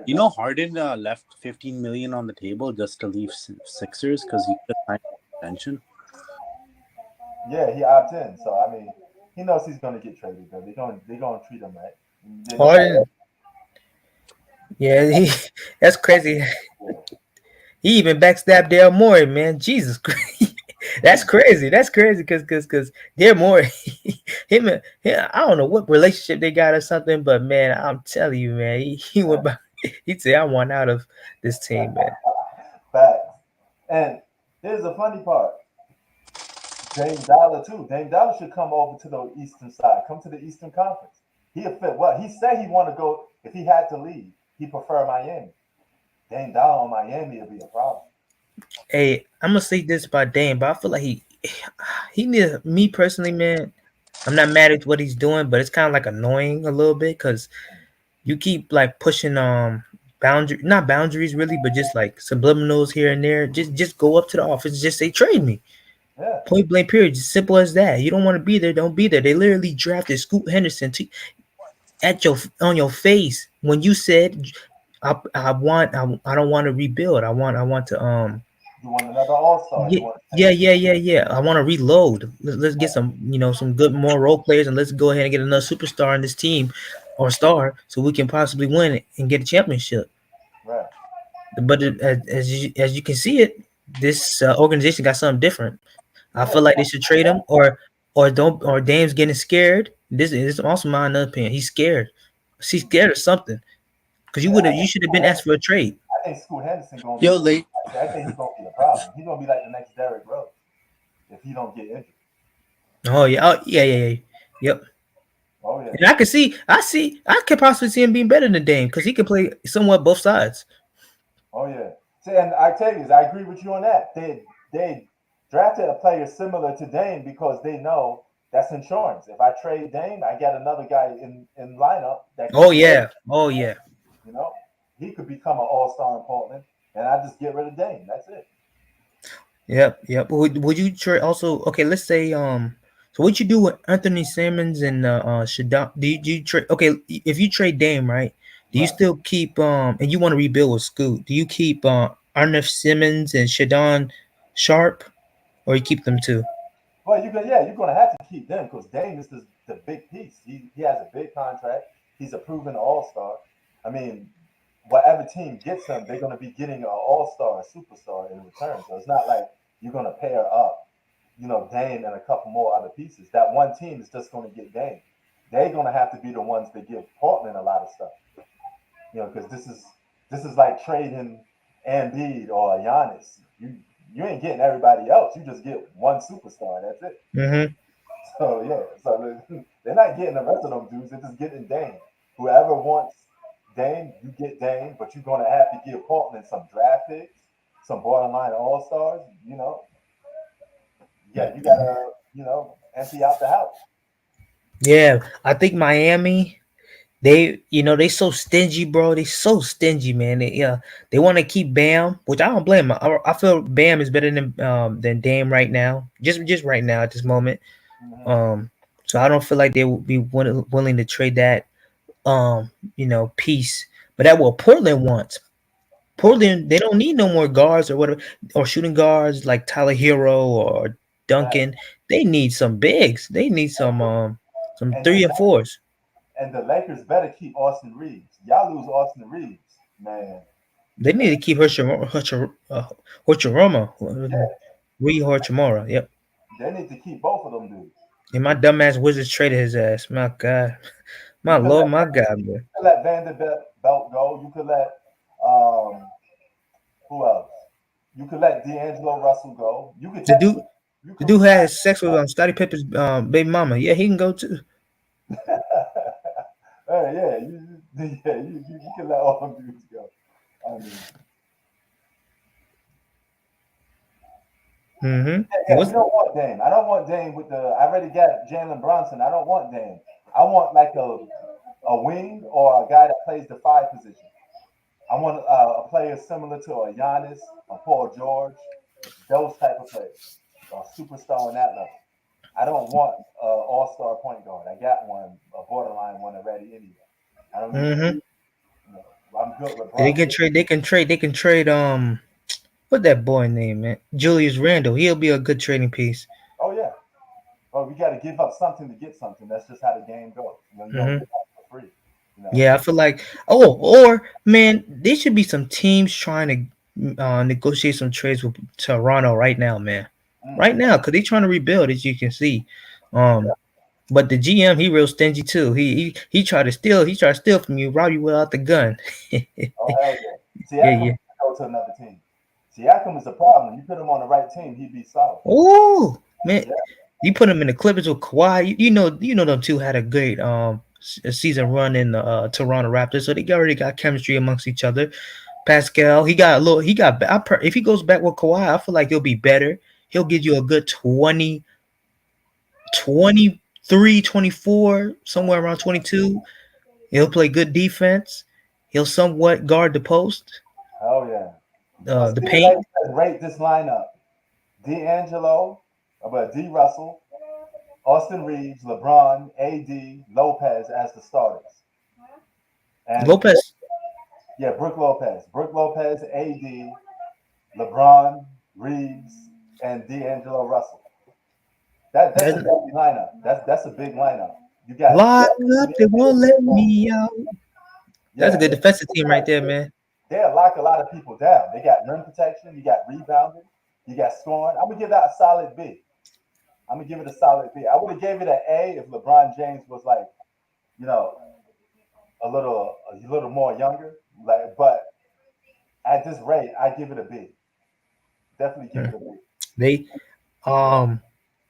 C: You know, Harden left $15 million on the table just to leave Sixers because he could sign an extension.
A: Yeah, he opted in. So I mean, he knows he's going to get traded. Though they're going to treat him right.
B: Harden. Yeah, that's crazy. He even backstabbed Daryl Morey, man. Jesus Christ. That's crazy. Because they're more him. I don't know what relationship they got or something, but man, I'm telling you, man, he went by. He'd say, "I want out of this team, man."
A: Facts. And here's the funny part: Dame Dollar too. Dame Dollar should come over to the Eastern side. Come to the Eastern Conference. He'll fit. What he said he want to go. If he had to leave, he prefer Miami. Dame Dollar on Miami would be a problem.
B: Hey, I'm gonna say this about Dame, but I feel like he needs me personally, man. I'm not mad at what he's doing, but it's kind of like annoying a little bit because you keep like pushing not boundaries really, but just like subliminals here and there. Just go up to the office, just say trade me.
A: Yeah.
B: Point blank period. As simple as that. You don't want to be there, don't be there. They literally drafted Scoot Henderson on your face when you said I don't want to rebuild. I want to
A: You want another All Star? You
B: yeah,
A: want
B: yeah. I want to reload. Let's get some, some good more role players, and let's go ahead and get another superstar in this team or star, so we can possibly win it and get a championship.
A: right.
B: But as you can see it, this organization got something different. I
A: Yeah.
B: feel like they should trade him, or Dame's getting scared. This is also my another opinion. He's scared. She's scared of something because
A: Yeah.
B: you should have been asked for a trade.
A: I think Scoot Henderson gonna be.
C: Yo, late.
A: I think he's gonna be a problem. He's gonna be like the next Derrick Rose if he don't get injured.
B: Oh yeah. Yep.
A: Oh yeah.
B: And I could possibly see him being better than Dame because he can play somewhat both sides.
A: Oh yeah. See, and I tell you, I agree with you on that. They drafted a player similar to Dame because they know that's insurance. If I trade Dame, I get another guy in lineup that can,
B: Oh yeah. Oh yeah.
A: you know, he could become an All Star in Portland, and I just get rid of Dame. That's it.
B: Yep. Would you trade also? Okay, let's say So what you do with Anthony Simmons and Shadon? Do you trade? Okay, if you trade Dame, right? Do you
A: Right.
B: still keep and you want to rebuild with Scoot? Do you keep Arnett Simmons and Shadon Sharp, or you keep them too?
A: Well, you're gonna have to keep them because Dame is the big piece. He has a big contract. He's a proven All Star. I mean, whatever team gets him, they're gonna be getting an All Star, a superstar in return. So it's not like you're gonna pair up, Dame and a couple more other pieces. That one team is just gonna get Dame. They're gonna have to be the ones that give Portland a lot of stuff. Because this is like trading Embiid or Giannis. You ain't getting everybody else. You just get one superstar. That's it.
B: Mm-hmm.
A: So yeah, so they're not getting the rest of them dudes. They're just getting Dame. Whoever wants Dame, you get Dame, but you're gonna have to give Portland some draft picks, some borderline All Stars. Yeah, you gotta empty out the house.
B: Yeah, I think Miami. They so stingy, bro. They so stingy, man. They want to keep Bam, which I don't blame them. I feel Bam is better than Dame right now, just right now at this moment.
A: Mm-hmm.
B: So I don't feel like they would be willing to trade that piece. But that's what Portland wants. Portland, they don't need no more guards or whatever, or shooting guards like Tyler Hero or
A: Right.
B: Duncan. They need some bigs. They need some
A: And
B: 3 and 4s.
A: and the Lakers better keep Austin Reeves. Y'all lose Austin Reeves, man.
B: They need to keep Horchimura.
A: Yeah,
B: Rui Horchimura. Yep.
A: they need to keep both of them dudes.
B: And my dumbass Wizards traded his ass. My God. My
A: You could
B: Lord,
A: let
B: my God, bro.
A: Vanderbilt go. You could let who else? You could let D'Angelo Russell go. You could
B: The
A: take
B: dude
A: you
B: the
A: could
B: dude had sex with Scottie Pippen's baby mama. Yeah, he can go too.
A: yeah, you can let all them dudes go. I mean,
B: Mm-hmm.
A: yeah, we don't want Dame. I don't want Dame with the. I already got Jalen Brunson. I don't want Dame. I want like a wing or a guy that plays the five position. I want a player similar to a Giannis, a Paul George, those type of players, a superstar on that level. I don't want an all-star point guard. I got one, a borderline one already anyway. I don't need.
B: Mm-hmm.
A: I'm good with
B: They
A: Brunson.
B: can trade. They can trade. What that boy name, man? Julius Randle. He'll be a good trading piece.
A: Oh yeah. Oh, we got to give up something to get something. That's just how the game goes. You don't
B: Mm-hmm.
A: get that for free.
B: Yeah, I feel like. Oh, or man, there should be some teams trying to negotiate some trades with Toronto right now, man.
A: Mm.
B: Right now, because they're trying to rebuild, as you can see.
A: Yeah.
B: But the GM, he real stingy too. He tried to steal. He tried to steal from you, rob you without the gun.
A: Oh hell yeah.
B: Yeah,
A: Siakam
B: yeah.
A: can go to another team. Siakam is a problem. You put him on the right team, he'd be solid.
B: Oh man,
A: Yeah.
B: you put him in the Clippers with Kawhi. You know them two had a great season run in the Toronto Raptors, so they already got chemistry amongst each other. Pascal, he got a little. He got. If he goes back with Kawhi, I feel like he'll be better. He'll give you a good 23, 24, somewhere around 22. He'll play good defense. He'll somewhat guard the post,
A: Oh yeah. But
B: the
A: see,
B: paint.
A: like, rate this lineup: D'Angelo, But D. Russell, Austin Reeves, LeBron, AD, Lopez as the starters. And
B: Lopez.
A: yeah, Brook Lopez, AD, LeBron, Reeves, and D'Angelo Russell. That's a
B: That's
A: big lineup. That's a big lineup. You got
B: locked up, they won't let me out. That's a
A: yeah,
B: good defensive team right there, man.
A: they'll lock a lot of people down. They got rim protection, you got rebounding, you got scoring. I'm gonna give that a solid B. I'm gonna give it a solid B. I would have gave it an A if LeBron James was like, you know, a little more younger. Like, but at this rate, I give it a B. Definitely give it a B.
B: They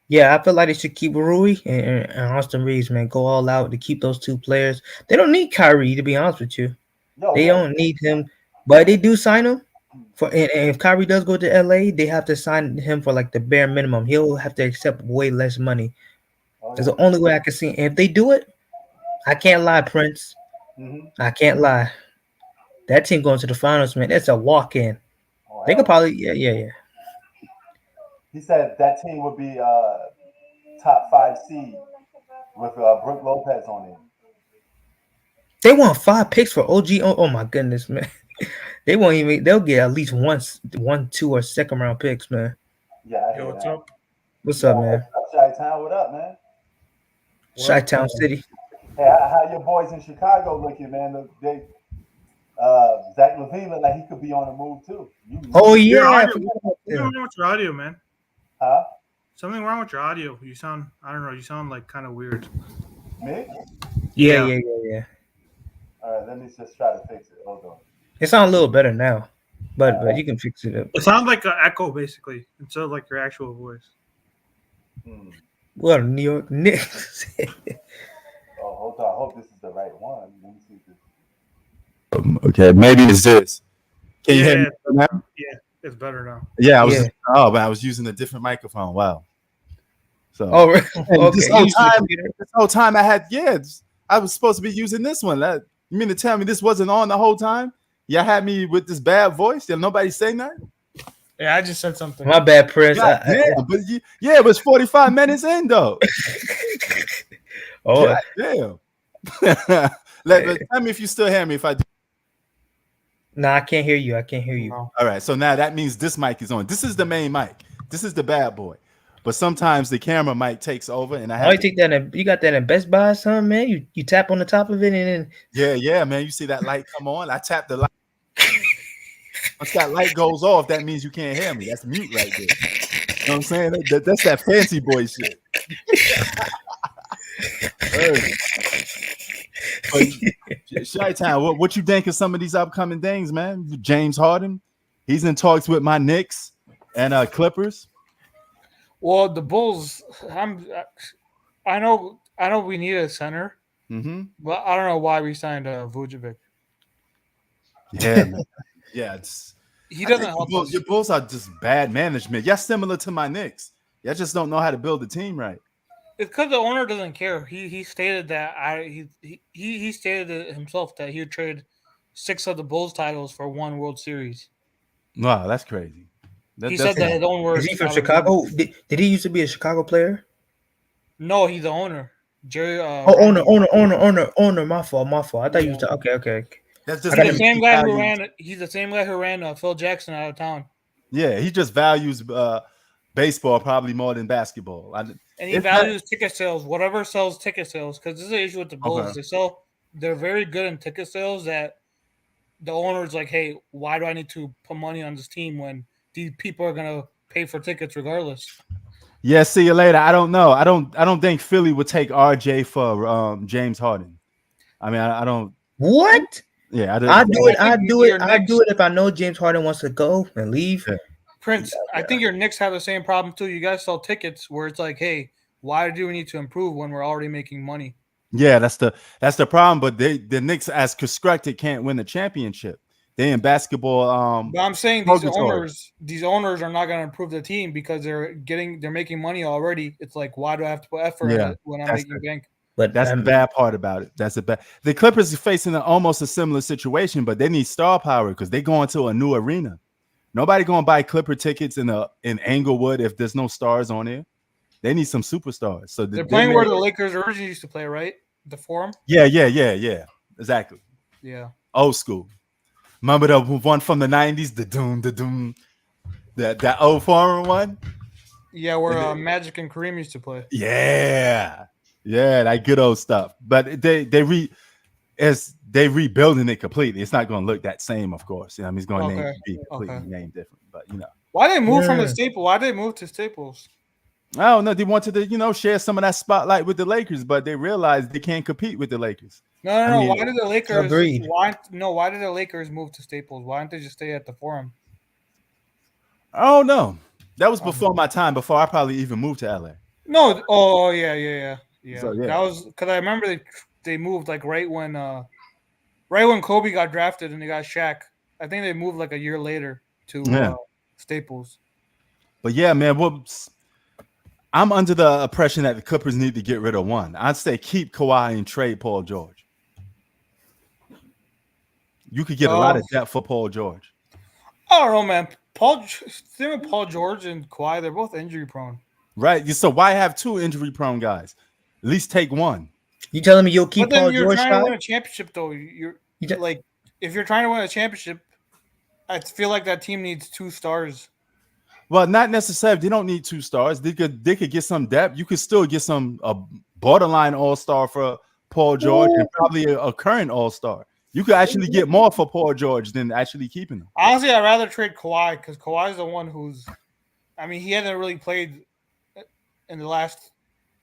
B: yeah, I feel like they should keep Rui and Austin Reeves, man. Go all out to keep those two players. They don't need Kyrie, to be honest with you.
A: Yo,
B: They
A: yo,
B: don't need him, but they do sign him for. And if Kyrie does go to LA, they have to sign him for like the bare minimum. He'll have to accept way less money.
A: oh,
B: That's
A: yeah.
B: the only way I can see. And if they do it, I can't lie, Prince. I can't lie. That team going to the finals, man. That's a walk-in.
A: Oh,
B: They
A: hell.
B: could probably, yeah.
A: He said that team would be top 5 seed with Brook Lopez on it.
B: They want 5 picks for OG. Oh my goodness, man. They won't even. They'll get at least one, 2, or second round picks, man.
A: Yeah, I
D: Yo,
A: hear
D: what's
A: that.
D: up?
B: What's up, man?
A: Chi-Town, what up, man?
B: Chi-Town City.
A: Hey, how your boys in Chicago looking, man? They Zach LaVine look like he could be on the move too.
B: Oh
D: Your
B: yeah, I
D: audio,
B: forgot about
D: something
B: that.
D: wrong with your audio, man.
A: Huh?
D: Something wrong with your audio. You sound, I don't know, you sound like kind of weird.
A: Me?
B: Yeah.
A: All right, let me just try to fix it. Hold on.
B: It sounds a little better now, but you can fix it up.
D: It sounds like an echo, basically, instead of like your actual voice.
B: What, New York Knicks?
A: Oh, hold on. I hope this is the right one. Let me see if this.
E: Okay, maybe it's this. Can you hear me now?
D: It's better now.
E: Yeah, I was.
B: Yeah.
E: But I was using a different microphone. Wow. So
B: Oh, right. Okay.
E: this
B: You
E: whole
B: use the
E: time,
B: computer?
E: I had I was supposed to be using this one. You mean to tell me this wasn't on the whole time? Y'all had me with this bad voice. Did nobody say nothing?
D: Yeah, I just said something.
B: My bad, Prince.
E: God damn, but it was 45 minutes in though.
B: Oh,
E: God damn. Tell me if you still hear me. If I do.
B: no, I can't hear you.
D: No.
E: All right, so now that means this mic is on. This is the main mic. This is the bad boy. But sometimes the camera mic takes over, and I have
B: you take that you got that in Best Buy or something, man. You tap on the top of it and then
E: Yeah, man. You see that light come on? I tap the light. Once that light goes off, that means you can't hear me. That's mute right there. You know what I'm saying? That's that fancy boy shit. Chi-Town, what you think of some of these upcoming things, man? James Harden, he's in talks with my Knicks and Clippers.
D: Well, the Bulls, I know we need a center, but I don't know why we signed Vucevic.
E: Yeah, man. Yeah,
D: He doesn't help us.
E: Your Bulls are just bad management. Y'all similar to my Knicks. Y'all just don't know how to build a team right.
D: It's because the owner doesn't care. He stated that he stated it himself that he would trade 6 of the Bulls titles for 1 World Series.
E: Wow, that's crazy.
D: He said that his own words.
B: is he from Chicago? Did he used to be a Chicago player?
D: No, he's the owner. Jerry.
B: Owner. My fault. I thought you was okay.
E: That's
D: He's
E: just
D: the same guy who ran. He's the same guy who ran Phil Jackson out of town.
E: Yeah, he just values baseball probably more than basketball.
D: And he values ticket sales, whatever sells ticket sales. Because this is the issue with the Bulls. Okay. They're very good in ticket sales that the owner's like, hey, why do I need to put money on this team when these people are gonna pay for tickets regardless?
E: Yeah, see you later. I don't know. I don't think Philly would take RJ for James Harden. I mean, I don't.
B: What?
E: Yeah,
B: I do it if I know James Harden wants to go and leave.
E: Yeah.
D: Prince, I think your Knicks have the same problem too. You guys sell tickets where it's like, hey, why do we need to improve when we're already making money?
E: Yeah, that's the problem. But the Knicks, as constructed, can't win the championship. They in basketball.
D: But I'm saying these owners are not going to improve the team because they're making money already. It's like, why do I have to put effort in it when I'm making bank?
B: But
E: that's the bad part about it. The Clippers are facing almost a similar situation, but they need star power because they go into a new arena. Nobody going to buy Clipper tickets in Englewood if there's no stars on there. They need some superstars. So
D: They're playing where the Lakers originally used to play, right? The Forum.
E: Yeah. Exactly.
D: Yeah.
E: Old school. Remember the one from the 90s? The doom. That old Forum one?
D: Yeah, where Magic and Kareem used to play.
E: Yeah, that good old stuff. But they rebuilding it completely. It's not going to look that same, of course. You know, I mean, it's going to be completely named different. But
D: why did they move from the Staples? Why did they move to Staples?
E: I don't know. They wanted to, share some of that spotlight with the Lakers, but they realized they can't compete with the Lakers.
D: No. Why did the Lakers? Agreed. Why did the Lakers move to Staples? Why didn't they just stay at the Forum?
E: Oh no. That was before my time, before I probably even moved to LA.
D: No, yeah.
E: So,
D: That was because I remember they moved like right when Kobe got drafted and they got Shaq. I think they moved like a year later to Staples.
E: But yeah, man, I'm under the impression that the Clippers need to get rid of one. I'd say keep Kawhi and trade Paul George. You could get a lot of depth for Paul George.
D: I don't know, man. Paul George and Kawhi, they're both injury prone.
E: Right. So why have two injury prone guys? At least take one.
B: You telling me you'll keep Paul George?
D: You're trying to win a championship, though. Like, if you're trying to win a championship, I feel like that team needs 2 stars.
E: Well, not necessarily. They don't need 2 stars. They could get some depth. You could still get a borderline all-star for Paul George and probably a current all-star. You could actually get more for Paul George than actually keeping him.
D: Honestly, I'd rather trade Kawhi because Kawhi's the one he hasn't really played in the last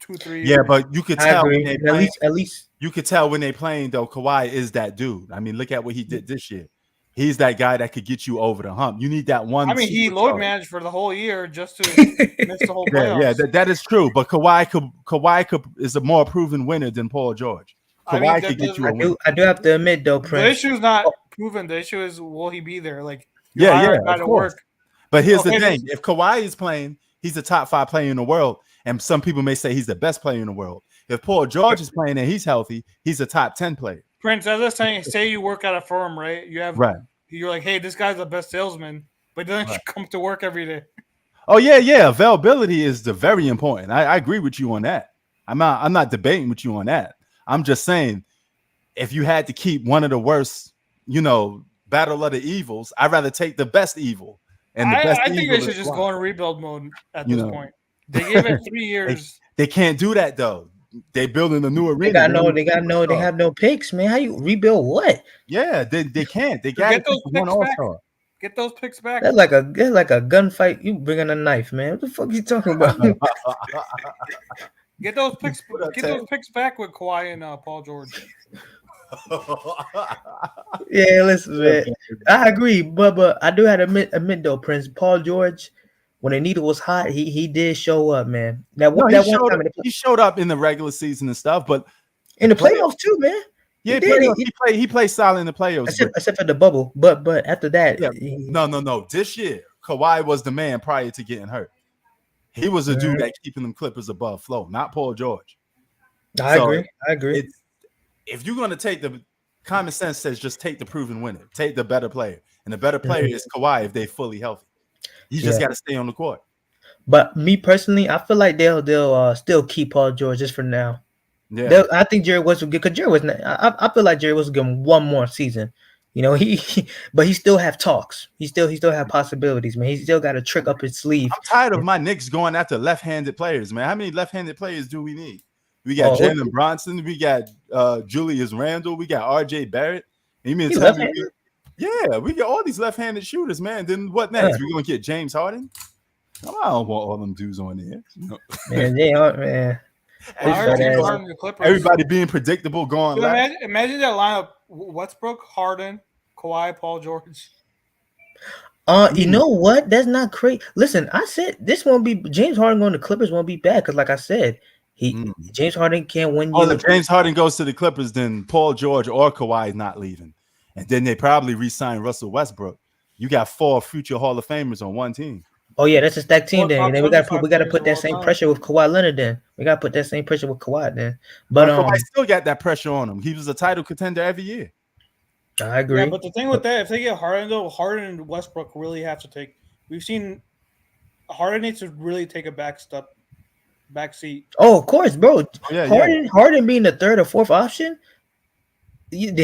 D: 2-3 years.
E: Yeah, but you could tell when they playing,
B: at least
E: you could tell when they playing though. Kawhi is that dude. I mean, look at what he did this year. He's that guy that could get you over the hump. You need that one.
D: I mean, he load managed for the whole year just to miss the whole playoffs.
E: Yeah, that is true. But Kawhi is a more proven winner than Paul George. Kawhi could get you a win.
B: I do have to admit though, Prince.
D: The issue is not proven. The issue is will he be there? Like
E: of course. But here's the thing: if Kawhi is playing, he's a top 5 player in the world, and some people may say he's the best player in the world. If Paul George is playing and he's healthy, he's a top 10 player.
D: Prince, as I was saying, say you work at a firm, right? You're like, hey, this guy's the best salesman, but then you come to work every day.
E: Oh yeah. Availability is very important. I agree with you on that. I'm not debating with you on that. I'm just saying, if you had to keep one of the worst, battle of the evils, I'd rather take the best evil. And I
D: think they should just go in rebuild mode at this point. They gave it 3 years.
E: They can't do that though. They building a new arena.
B: They have no picks, man. How you rebuild what?
E: Yeah, they can't. They got to one all-star.
D: Get those picks back.
B: That's like a gunfight. You bringing a knife, man. What the fuck are you talking about?
D: Get those picks. Get those picks back with Kawhi and Paul George.
B: Yeah, listen, man. I agree, but I do have to admit though, Prince, Paul George, when the needle was hot, he did show up, man.
E: He showed up in the regular season and stuff, but
B: in the playoffs too, man.
E: Yeah, he played solid in the playoffs,
B: except for the bubble. But after that,
E: no. This year, Kawhi was the man prior to getting hurt. He was a dude that keeping them Clippers above flow, not Paul George.
B: I agree.
E: If you're going to take the common sense says just take the proven winner, take the better player, and the better player is Kawhi if they're fully healthy. You just got to stay on the court.
B: But me personally, I feel like they'll still keep Paul George just for now.
E: Yeah,
B: I think Jerry West will get because Jerry West. I feel like Jerry West will give him one more season. But he still have talks. He still have possibilities, man. He still got a trick up his sleeve.
E: I'm tired of my Knicks going after left-handed players, man. How many left-handed players do we need? We got Jalen Bronson. We got Julius Randle. We got R.J. Barrett. You mean tell me? Yeah, we got all these left-handed shooters, man. Then what next? We're gonna get James Harden? I don't want all them dudes on there.
B: Man.
E: Everybody being predictable going left.
D: Imagine that lineup: Westbrook, Harden, Kawhi, Paul George.
B: You know what? That's not crazy. Listen, I said this won't be James Harden going to Clippers won't be bad because, like I said, James Harden can't win.
E: If James Harden goes to the Clippers, then Paul George or Kawhi is not leaving, and then they probably re-sign Russell Westbrook. You got 4 future Hall of Famers on one team. Oh
B: yeah, that's a stacked team then. And then we got to put that same pressure with Kawhi Leonard. Then we got to put that same pressure with Kawhi then. But
E: Kawhi still got that pressure on him. He was a title contender every year.
B: I agree.
D: Yeah, but the thing with that, if they get Harden though, Harden and Westbrook really have to take. We've seen Harden needs to really take a back step. backseat.
B: Oh, of course, bro.
E: Yeah,
B: Harden being the third or fourth option. He can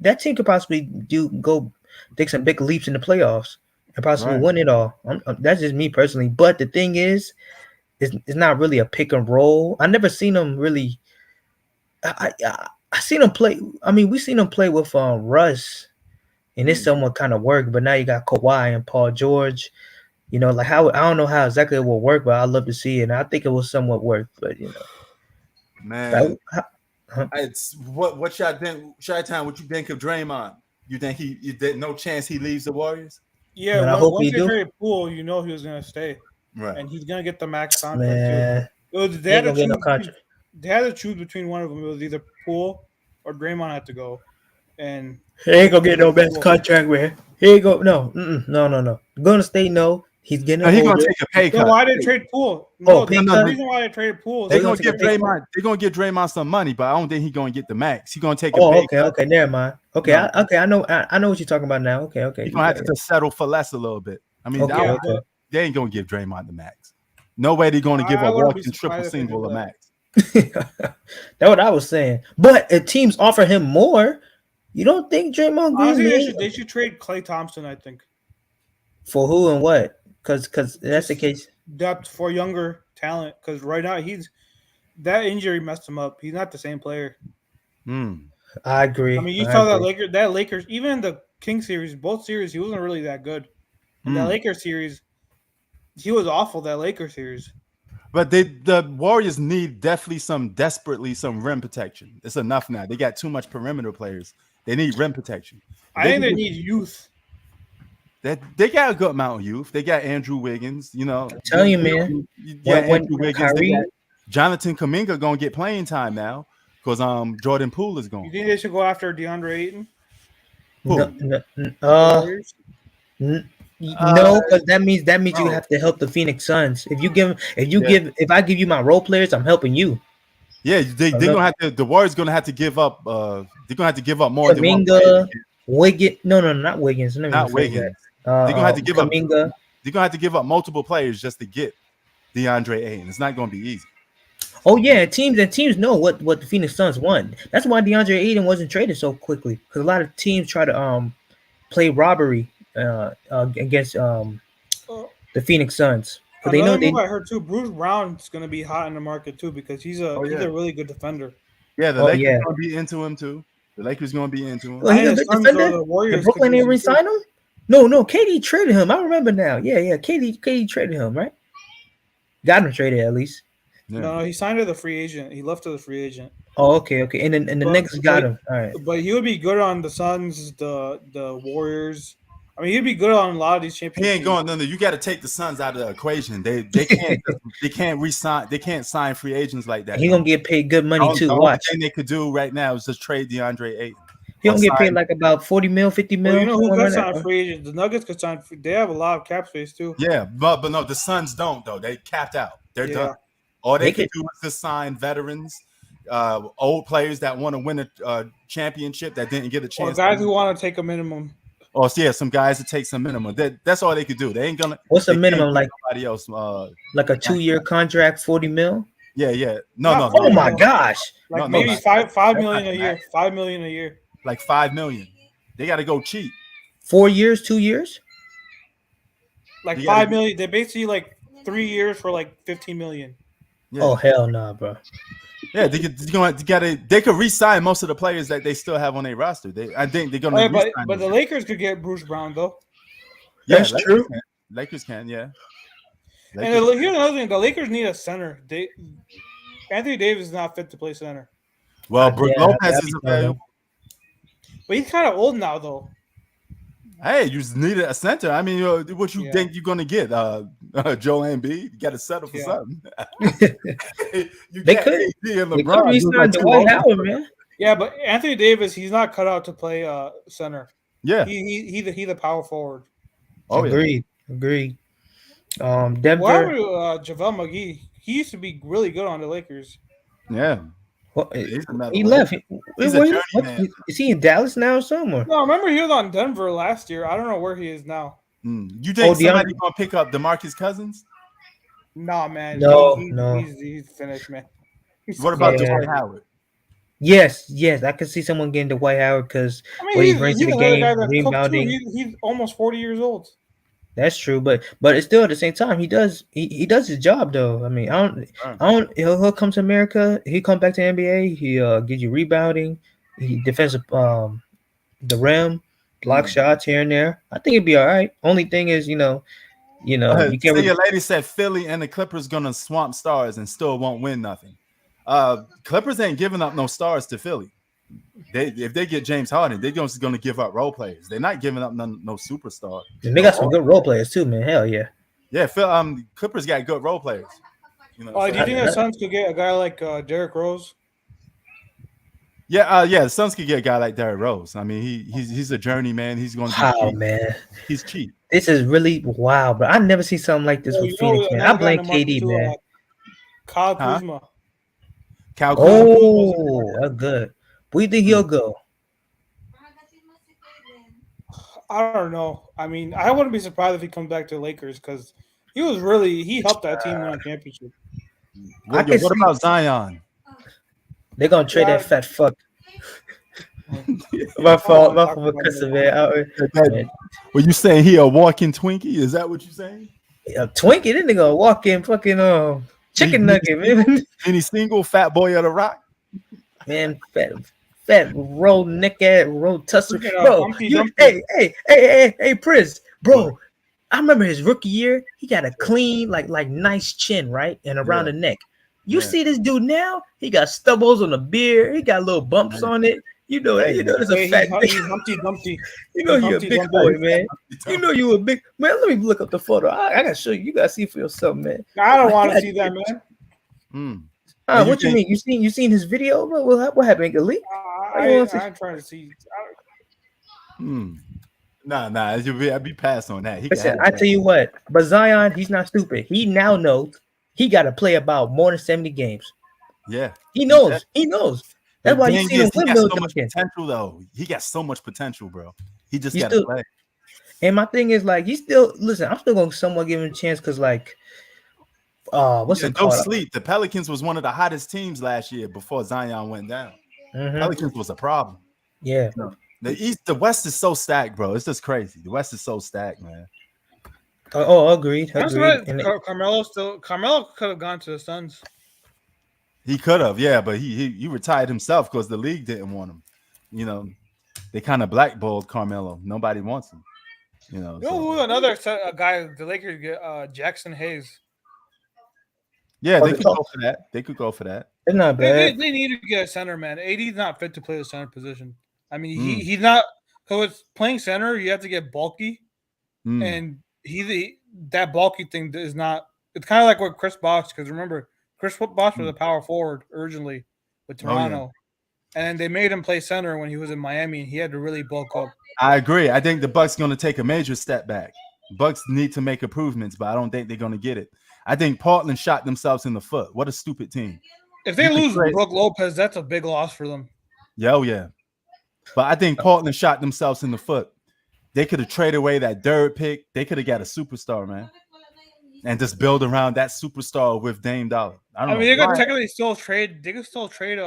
B: that team could possibly take some big leaps in the playoffs and possibly
E: Right.
B: win it all. That's just me personally. But the thing is, it's not really a pick and roll. I never seen them really. I seen them play. I mean, we seen them play with Russ, and it somewhat kind of worked. But now you got Kawhi and Paul George. You know, like how I don't know how exactly it will work, but I'd love to see it. And I think it will somewhat work. But you know,
E: Man, it's what y'all think? Chi-Town, what you think of Draymond? You think no chance he leaves the Warriors?
D: Yeah,
B: Man, I hope
D: once
B: he
D: they
B: do.
D: trade Poole, you know he was gonna stay,
E: Right.
D: and he's gonna get the max contract
B: Man,
D: too.
B: he ain't gonna get no contract.
D: They had to choose between one of them. It was either Poole or Draymond had to go, and
B: He ain't gonna get no best contract, man. He ain't go no. No. Golden State, no. He's getting
E: He's gonna
B: older.
E: take a pay
D: so
E: cut.
D: why did they trade Poole?
B: Oh,
D: No,
B: pay
D: the
B: cut?
D: reason why they traded Poole.
E: They're
B: They
E: gonna
B: gonna
E: give
B: take a pay
E: Draymond. They're gonna give Draymond some money, but I don't think he's gonna get the max. He's gonna take a
B: Oh,
E: pay
B: okay,
E: cut.
B: okay, never mind. Okay,
E: No.
B: I know what you're talking about now. Okay.
E: He's gonna have to just settle for less a little bit. I mean,
B: Okay, okay.
E: they ain't gonna give Draymond the max. No way they're gonna give
D: I
E: a
D: wouldn't be
E: walking triple
D: surprised if they
E: single
D: did
E: a
D: that.
E: max.
B: That's what I was saying. But if teams offer him more, you don't think Draymond Green
D: Honestly,
B: may
D: they should trade Klay Thompson. I think
B: for who and what? Because that's the case.
D: depth for younger talent. Because right now that injury messed him up. He's not the same player.
B: I agree.
D: I mean, you saw that Lakers, even in the Kings series, both series, he wasn't really that good. In that Lakers series, he was awful. That Lakers series.
E: But the Warriors need desperately some rim protection. It's enough now. They got too much perimeter players. They need rim protection.
D: I think they need youth.
E: They got a good amount of youth. They got Andrew Wiggins. You know,
B: I'm telling you, man.
E: Yeah,
B: When
E: Andrew Wiggins. They
B: Kyrie-
E: got Jonathan Kuminga gonna get playing time now because Jordan Poole is
D: You
E: gone.
D: think they should go after DeAndre Ayton?
E: Who?
B: No, because that means you have to help the Phoenix Suns. If I give you my role players, I'm helping you.
E: Yeah, they're gonna have to. The Warriors gonna have to give up. They're gonna have to give up more than one
B: Kuminga, Wiggins. No, not Wiggins.
E: Not Wiggins. They're gonna have to give
B: Kuminga.
E: up. They're gonna have to give up multiple players just to get DeAndre Ayton. It's not gonna be easy.
B: Oh yeah, teams know what the Phoenix Suns want. That's why DeAndre Ayton wasn't traded so quickly, because a lot of teams try to play robbery against the Phoenix Suns. They know
D: move I heard too. Bruce Brown's going to be hot in the market too because he's a really good defender.
E: Yeah, the Lakers gonna be into him too. The Lakers gonna be into him.
B: Well, he's a good defender. The Brooklyn didn't re-sign him. No, KD traded him. I remember now. Yeah, KD traded him, right? Got him traded at least.
E: Yeah.
D: No, he signed as a free agent. He left as a free agent.
B: Oh, okay. And then the Knicks got him. All right.
D: But he would be good on the Suns, the Warriors. I mean, he'd be good on a lot of these championships.
E: He ain't going none. You got to take the Suns out of the equation. They can't they can't re-sign. They can't sign free agents like that.
B: He gonna get paid good money too.
E: The
B: Watch.
E: thing they could do right now is just trade DeAndre Ayton.
B: He don't get paid like about 40 mil, 50 mil.
D: Well, you know who could sign free agents? The Nuggets could sign. They have a lot of cap space too.
E: Yeah, but no, the Suns don't though. They capped out. They're done. All they can do is just sign veterans, old players that want to win a championship that didn't get a chance.
D: Or guys who want to take a minimum.
E: Oh, yeah, some guys that take some minimum. That's all they could do. They ain't gonna.
B: What's the minimum like?
E: Somebody else.
B: Like a 2-year contract, 40 mil.
E: Yeah. No.
B: Oh my gosh.
D: Like maybe $5 million a year. $5 million a year.
E: Like $5 million. They got to go cheap.
B: 4 years, 2 years.
D: Like $5 million. They basically like 3 years for like $15 million.
E: Yeah.
B: Oh hell no, bro.
E: Yeah, they could re-sign most of the players that they still have on their roster. I think they're gonna.
D: But the Lakers could get Bruce Brown though.
E: Yeah,
B: that's true.
E: Lakers can, yeah.
D: And here's another thing: the Lakers need a center. Anthony Davis is not fit to play center.
E: Well, Brook Lopez is available.
D: But he's kind of old now, though.
E: Hey, you just needed a center. I mean, what you think you're gonna get? Joel Embiid? You got to settle for something.
B: They could re-sign Dwight Howard, man.
D: Yeah, but Anthony Davis, he's not cut out to play center.
E: Yeah,
D: he's the power forward.
E: Oh,
B: agreed. Denver.
D: Why would JaVale McGee? He used to be really good on the Lakers.
E: Yeah.
B: Well, he left. Is he in Dallas now or somewhere?
D: No, remember he was on Denver last year. I don't know where he is now.
E: You think somebody's gonna pick up DeMarcus Cousins?
D: Nah, man.
B: No,
D: he,
B: no.
D: He's finished, man.
E: What about
B: Yeah.
E: Dwight Howard?
B: Yes, I could see someone getting to Dwight Howard because
D: I mean,
B: what he brings to
D: he's
B: the
D: another
B: game,
D: guy that's cooked too.
B: rebounding.
D: He's almost 40 years old.
B: That's true, but it's still at the same time he does his job though. I mean, I don't. He'll come to America. He come back to NBA. He gives you rebounding. He defensive the rim, block shots here and there. I think it'd be all right. Only thing is, you can't.
E: See,
B: Really...
E: your lady said Philly and the Clippers gonna swamp stars and still won't win nothing. Clippers ain't giving up no stars to Philly. If they get James Harden, they're just gonna give up role players. They're not giving up no superstar.
B: And they got some good role players too, man. Hell yeah.
E: Yeah, Clippers got good role players.
D: Do you think the Suns could get a guy like Derrick Rose?
E: Yeah, the Suns could get a guy like Derrick Rose. I mean, he's a journeyman. He's going to be cheap.
B: Man.
E: He's cheap.
B: This is really wow, but I never see something like this with Phoenix, man. I blame KD, man.
D: Kyle Kuzma.
E: Kyle Kuzma.
B: Oh, that's good. Where do you think he'll go?
D: I don't know. I mean, I wouldn't be surprised if he comes back to the Lakers because he helped that team win a championship.
E: What about Zion?
B: They're gonna trade that fat fuck. My fault, man.
E: Were you saying he a walking Twinkie? Is that what you're saying?
B: A Twinkie? Then they gonna walk in fucking chicken nugget, man.
E: Any single fat boy of the rock?
B: Man, fat roll neck at roll tussle. Bro, hey, Prince, bro. I remember his rookie year. He got a clean, like nice chin, right, and around the neck. You see this dude now? He got stubbles on the beard. He got little bumps on it. You know that. You know there's a fat.
D: He's Humpty Dumpty.
B: You know you're a big boy, man. You know you a big man. Let me look up the photo. I gotta show you. You gotta see for yourself, man.
D: I don't want to see that, man.
B: What you mean? You seen his video? What happened, Elite?
D: I'm trying to see.
E: Nah. I'd be passed on that.
B: Listen, I tell you what. But Zion, he's not stupid. He now knows he got to play about more than 70 games.
E: Yeah,
B: he knows. He knows. That's why you see him win
E: so much potential, though. He got so much potential, bro. He just got to play.
B: And my thing is, like, I'm still going to somewhat give him a chance because, like, what's it called?
E: Don't sleep. The Pelicans was one of the hottest teams last year before Zion went down. Pelicans was a problem.
B: Yeah.
E: The West is so stacked, bro. It's just crazy. The West is so stacked, man.
B: Agreed.
D: Carmelo could have gone to the Suns.
E: He could have, yeah, but he retired himself because the league didn't want him. You know, they kind of blackballed Carmelo. Nobody wants him. You know,
D: who another guy the Lakers get? Jackson Hayes.
E: Yeah, they could go for that. They could go for that.
B: It's not bad.
D: They need to get a center, man. AD's not fit to play the center position. I mean, he's not. Because playing center, you have to get bulky, and that bulky thing is not. It's kind of like with Chris Bosh, because remember, Chris Bosh was a power forward originally with Toronto, and they made him play center when he was in Miami, and he had to really bulk up.
E: I agree. I think the Bucks going to take a major step back. Bucks need to make improvements, but I don't think they're going to get it. I think Portland shot themselves in the foot. What a stupid team.
D: If they lose Brook Lopez, that's a big loss for them.
E: Yeah. But I think Portland shot themselves in the foot. They could have traded away that third pick. They could have got a superstar, man, and just build around that superstar with Dame Dollar. I mean,
D: they could technically still trade. They could still trade.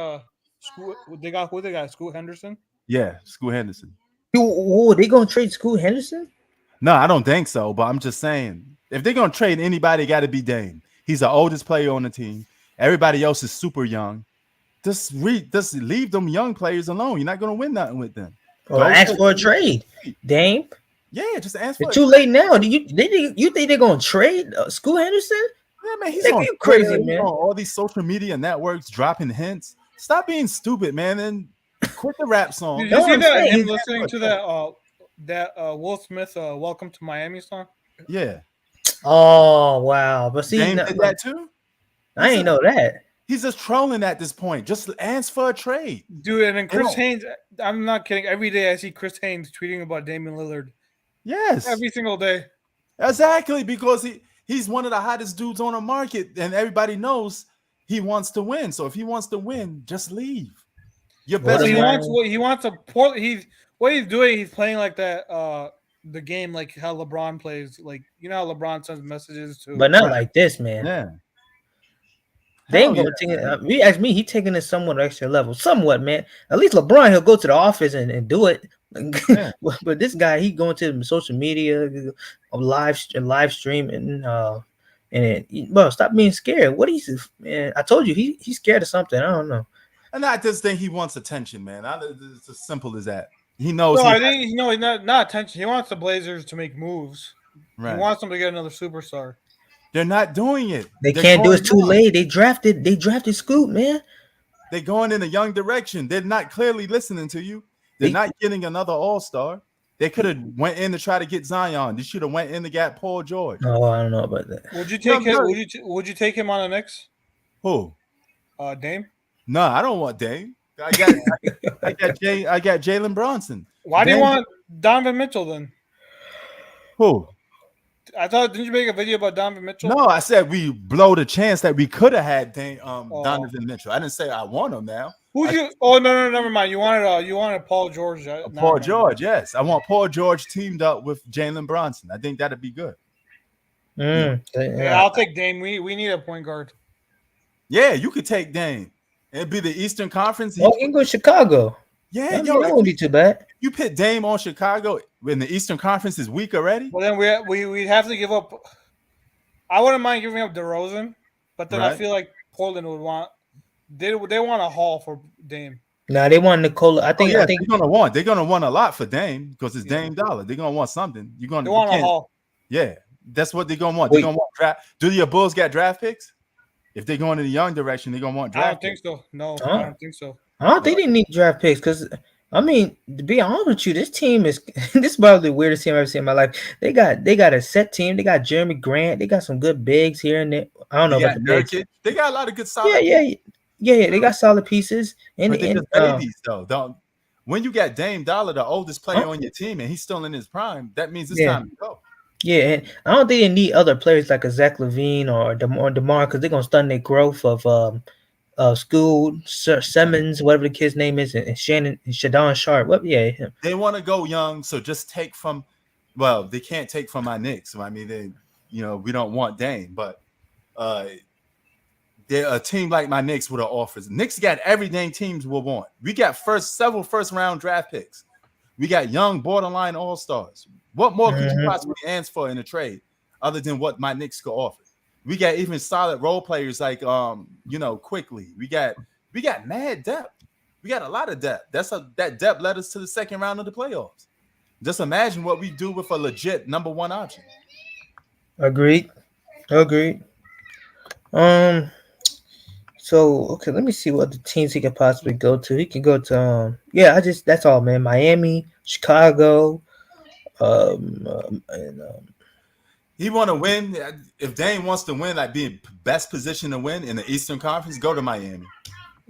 D: They got who? They got Scoot Henderson.
E: Yeah, Scoot Henderson.
B: They gonna trade Scoot Henderson?
E: No, I don't think so. But I'm just saying, if they're gonna trade anybody, it got to be Dame. He's the oldest player on the team. Everybody else is super young. Just leave them young players alone. You're not gonna win nothing with them.
B: Or ask for a trade, Dame.
E: Yeah, just ask for.
B: It's too late now. You think they're gonna trade Scoot Henderson?
E: Yeah, man, he's on
B: crazy, man.
E: On all these social media networks dropping hints. Stop being stupid, man, and quit the rap song.
D: Did you see that? Him listening to that Will Smith "Welcome to Miami" song.
E: Yeah.
B: Oh wow! But see,
E: Dame did that too.
B: I ain't know that.
E: He's just trolling at this point. Just ask for a trade,
D: dude. And then Chris Haynes. I'm not kidding. Every day I see Chris Haynes tweeting about Damian Lillard.
E: Yes,
D: every single day.
E: Exactly, because he's one of the hottest dudes on the market, and everybody knows he wants to win. So if he wants to win, just leave. Your best.
D: He wants to. What he's doing. He's playing like that the game like how LeBron plays. Like you know how LeBron sends messages to.
B: But not like this, man.
E: Yeah.
B: They ain't
E: Hell
B: gonna take it. Me ask me, he taking it somewhat extra level, somewhat, man. At least LeBron, he'll go to the office and do it.
E: Yeah.
B: But this guy, he going to social media, live streaming, well, stop being scared. What is man? I told you he's scared of something. I don't know.
E: And I just think he wants attention, man. It's as simple as that. He knows.
D: No, I think he's not attention. He wants the Blazers to make moves.
E: Right.
D: He wants them to get another superstar.
E: They're not doing it.
B: They can't do it. It's too late. They drafted Scoot, man.
E: They're going in a young direction. They're not clearly listening to you. They're not getting another all-star. They could have went in to try to get Zion. They should have went in to get Paul George.
B: Oh, I don't know about that.
D: Would you take him? Would you take him on the Knicks?
E: Who?
D: Dame?
E: No, I don't want Dame. I got Jalen Brunson.
D: Why do you want Donovan Mitchell then?
E: Who?
D: I thought, didn't you make a video about Donovan Mitchell?
E: No, I said we blow the chance that we could have had Donovan Mitchell. I didn't say I want him now.
D: Oh no, never mind. You wanted Paul George.
E: Paul George, yes. I want Paul George teamed up with Jalen Brunson. I think that'd be good.
D: Yeah, I'll take Dame. We need a point guard.
E: Yeah, you could take Dame. It'd be the Eastern Conference.
B: Oh, you can go to Chicago.
E: Yeah,
B: that won't be too bad.
E: You put Dame on Chicago when the Eastern Conference is weak already.
D: Well, then we'd have to give up. I wouldn't mind giving up DeRozan, but then I feel like Portland would want. They want a haul for Dame.
B: Nah, they want Nikola. I think
E: they're gonna want a lot for Dame because it's Dame dollar. They're gonna want something.
D: They want a haul.
E: Yeah, that's what they're gonna want. They're gonna want draft. Do your Bulls get draft picks? If they're going in the young direction, they're gonna want draft.
D: I don't think so. No, I don't think so.
B: I don't think they need draft picks because, I mean, to be honest with you, this team is this is probably the weirdest team I've ever seen in my life. They got a set team. They got Jeremy Grant. They got some good bigs here and there. I don't know about the bigs.
E: They got a lot of good solid.
B: Yeah. They got solid pieces. And
E: but they're just babies though. When you got Dame Dollar, the oldest player on your team, and he's still in his prime, that means it's time to go.
B: Yeah, and I don't think they need other players like a Zach LaVine or DeMar because they're gonna stun their growth of School, Simmons, whatever the kid's name is, and Shadon Sharp. Him.
E: They want to go young, so just take from. Well, they can't take from my Knicks. So I mean, we don't want Dame, but they're a team like my Knicks with an offers. Knicks got everything teams will want. We got several first round draft picks. We got young borderline all-stars. What more could you possibly ask for in a trade other than what my Knicks could offer? We got even solid role players like Quickly. We got mad depth. We got a lot of depth. That depth led us to the second round of the playoffs. Just imagine what we do with a legit number one option.
B: Agreed. So okay, let me see what the teams he could possibly go to. He can go to that's all, man. Miami, Chicago,
E: he want to win. If Dame wants to win, like be in best position to win in the Eastern Conference, go to Miami.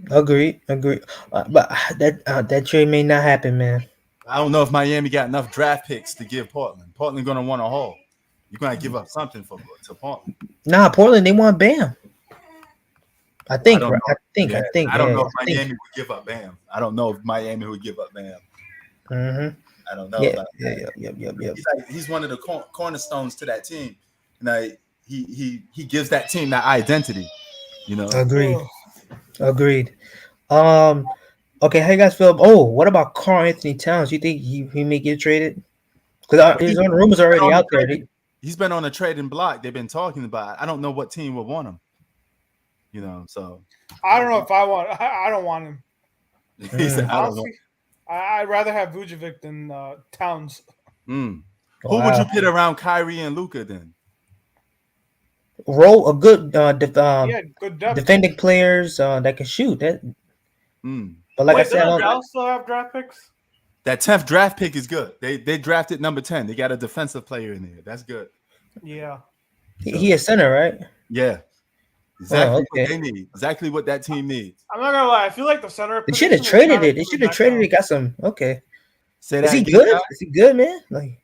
B: Agreed. But that trade may not happen, man.
E: I don't know if Miami got enough draft picks to give Portland. Portland gonna want a haul. You're gonna give up something to Portland.
B: Nah, Portland they want Bam. I think. I
E: don't know if Miami would give up Bam. I don't know if Miami would give up Bam.
B: Mm-hmm.
E: I don't know.
B: Yep.
E: He's one of the cornerstones to that team. He gives that team that identity.
B: Agreed. Okay, how you guys feel? Oh, what about Karl Anthony Towns? You think he may get traded? Because his own rumors are already out there.
E: He's been on a trading block. They've been talking about it. I don't know what team would want him. So
D: I don't know if I want. I don't want him.
E: He said, I don't know.
D: I'd rather have Vucevic than Towns.
E: Who would you put around Kyrie and Luka then?
B: Roll a good,
D: good depth.
B: defending players that can shoot. That. But like I said,
D: does Dallas still have draft picks?
E: That 10th draft pick is good. They drafted number 10. They got a defensive player in there. That's good.
D: Yeah.
B: He a center, right?
E: Yeah. Exactly what they need. Exactly what that team needs.
D: I'm not gonna lie. I feel like the center.
B: They should have traded it. They should have traded it. Got some. Okay.
E: Say
B: is he good? Is he good, man? Like.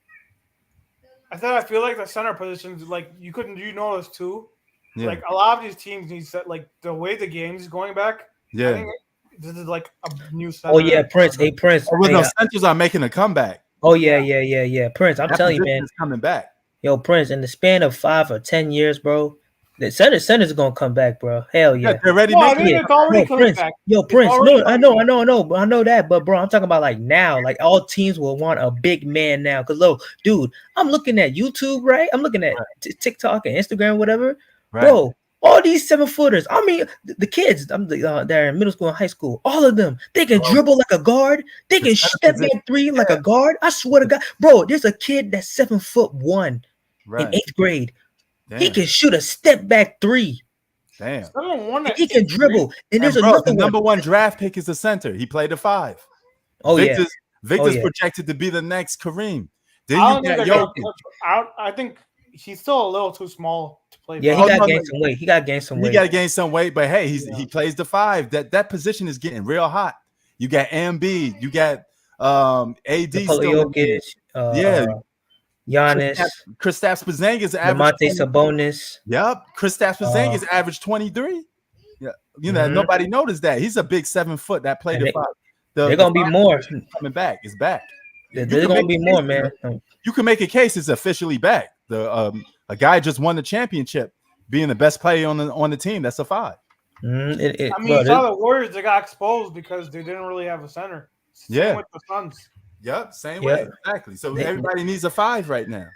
D: I feel like the center positions, like you notice too.
E: Yeah.
D: Like a lot of these teams need set, like the way the game is going back.
E: Yeah.
D: I think this is like a new center.
B: Oh yeah, Prince. Hey Prince.
E: Centers are making a comeback.
B: Oh yeah. Prince, I'm
E: That
B: telling you,
E: position
B: man.
E: is coming back.
B: Yo, Prince, in the span of 5 or 10 years, bro, the center's gonna come back, bro. Hell
E: Yeah,
B: yeah.
E: they're already
D: No, I
E: making
D: think
E: it.
D: it's already
B: Yo,
D: coming
B: Prince.
D: back.
B: Yo,
D: It's
B: Prince.
D: already
B: No, I
D: coming
B: know,
D: back.
B: I know that, but bro, I'm talking about like now. Like all teams will want a big man now. Cause look, dude, I'm looking at YouTube, right? I'm looking at TikTok and Instagram, whatever.
E: Right.
B: Bro, all these 7-footers. I mean, the kids. They're in middle school and high school. All of them. They can dribble like a guard. They
E: The
B: can
E: center
B: step
E: position.
B: back three like a guard. I swear to God, bro. There's a kid that's 7'1" in
E: Right.
B: 8th grade.
E: Damn.
B: He can shoot a step back three.
E: Damn.
B: And he can dribble. And there's
E: And bro,
B: another
E: the
B: one.
E: number 1 draft pick is the center. He played a 5.
B: Oh yeah.
E: Victor's
B: yeah.
E: projected to be the next Kareem. Then
D: I
E: you
D: don't think
E: got
D: they're
E: Jokic.
D: gonna- I think he's still a little too small to play.
B: Yeah,
D: five.
B: he got
E: no,
B: gained
E: no.
B: some weight. He got gained some
E: He
B: weight.
E: got to gain some weight, but hey, he
D: Yeah.
E: plays the 5. That position is getting real hot. You got Embiid, you got AD
B: Nikola
E: still in there.
B: Jokic,
E: Yeah.
B: Giannis,
E: Kristaps Porzingis
B: Lamonte
E: averaged 20.
B: Sabonis.
E: Yep, Kristaps Porzingis averaged 23. Yeah, you know
B: Mhm.
E: nobody noticed that. He's a big 7 foot that played
B: And
E: the 5.
B: They're gonna be more.
E: Coming back. It's back.
B: There's
E: You can
B: gonna
E: make
B: be
E: a
B: more,
E: case,
B: man.
E: You can make a case it's officially back. A guy just won the championship, being the best player on the team. That's a 5.
D: I mean,
B: Bro,
D: you saw the Warriors. They got exposed because they didn't really have a center. Same
E: Yeah.
D: with the Suns.
E: Yep, same
B: Yeah.
E: way. Exactly. So
B: They-
E: everybody needs a 5 right now.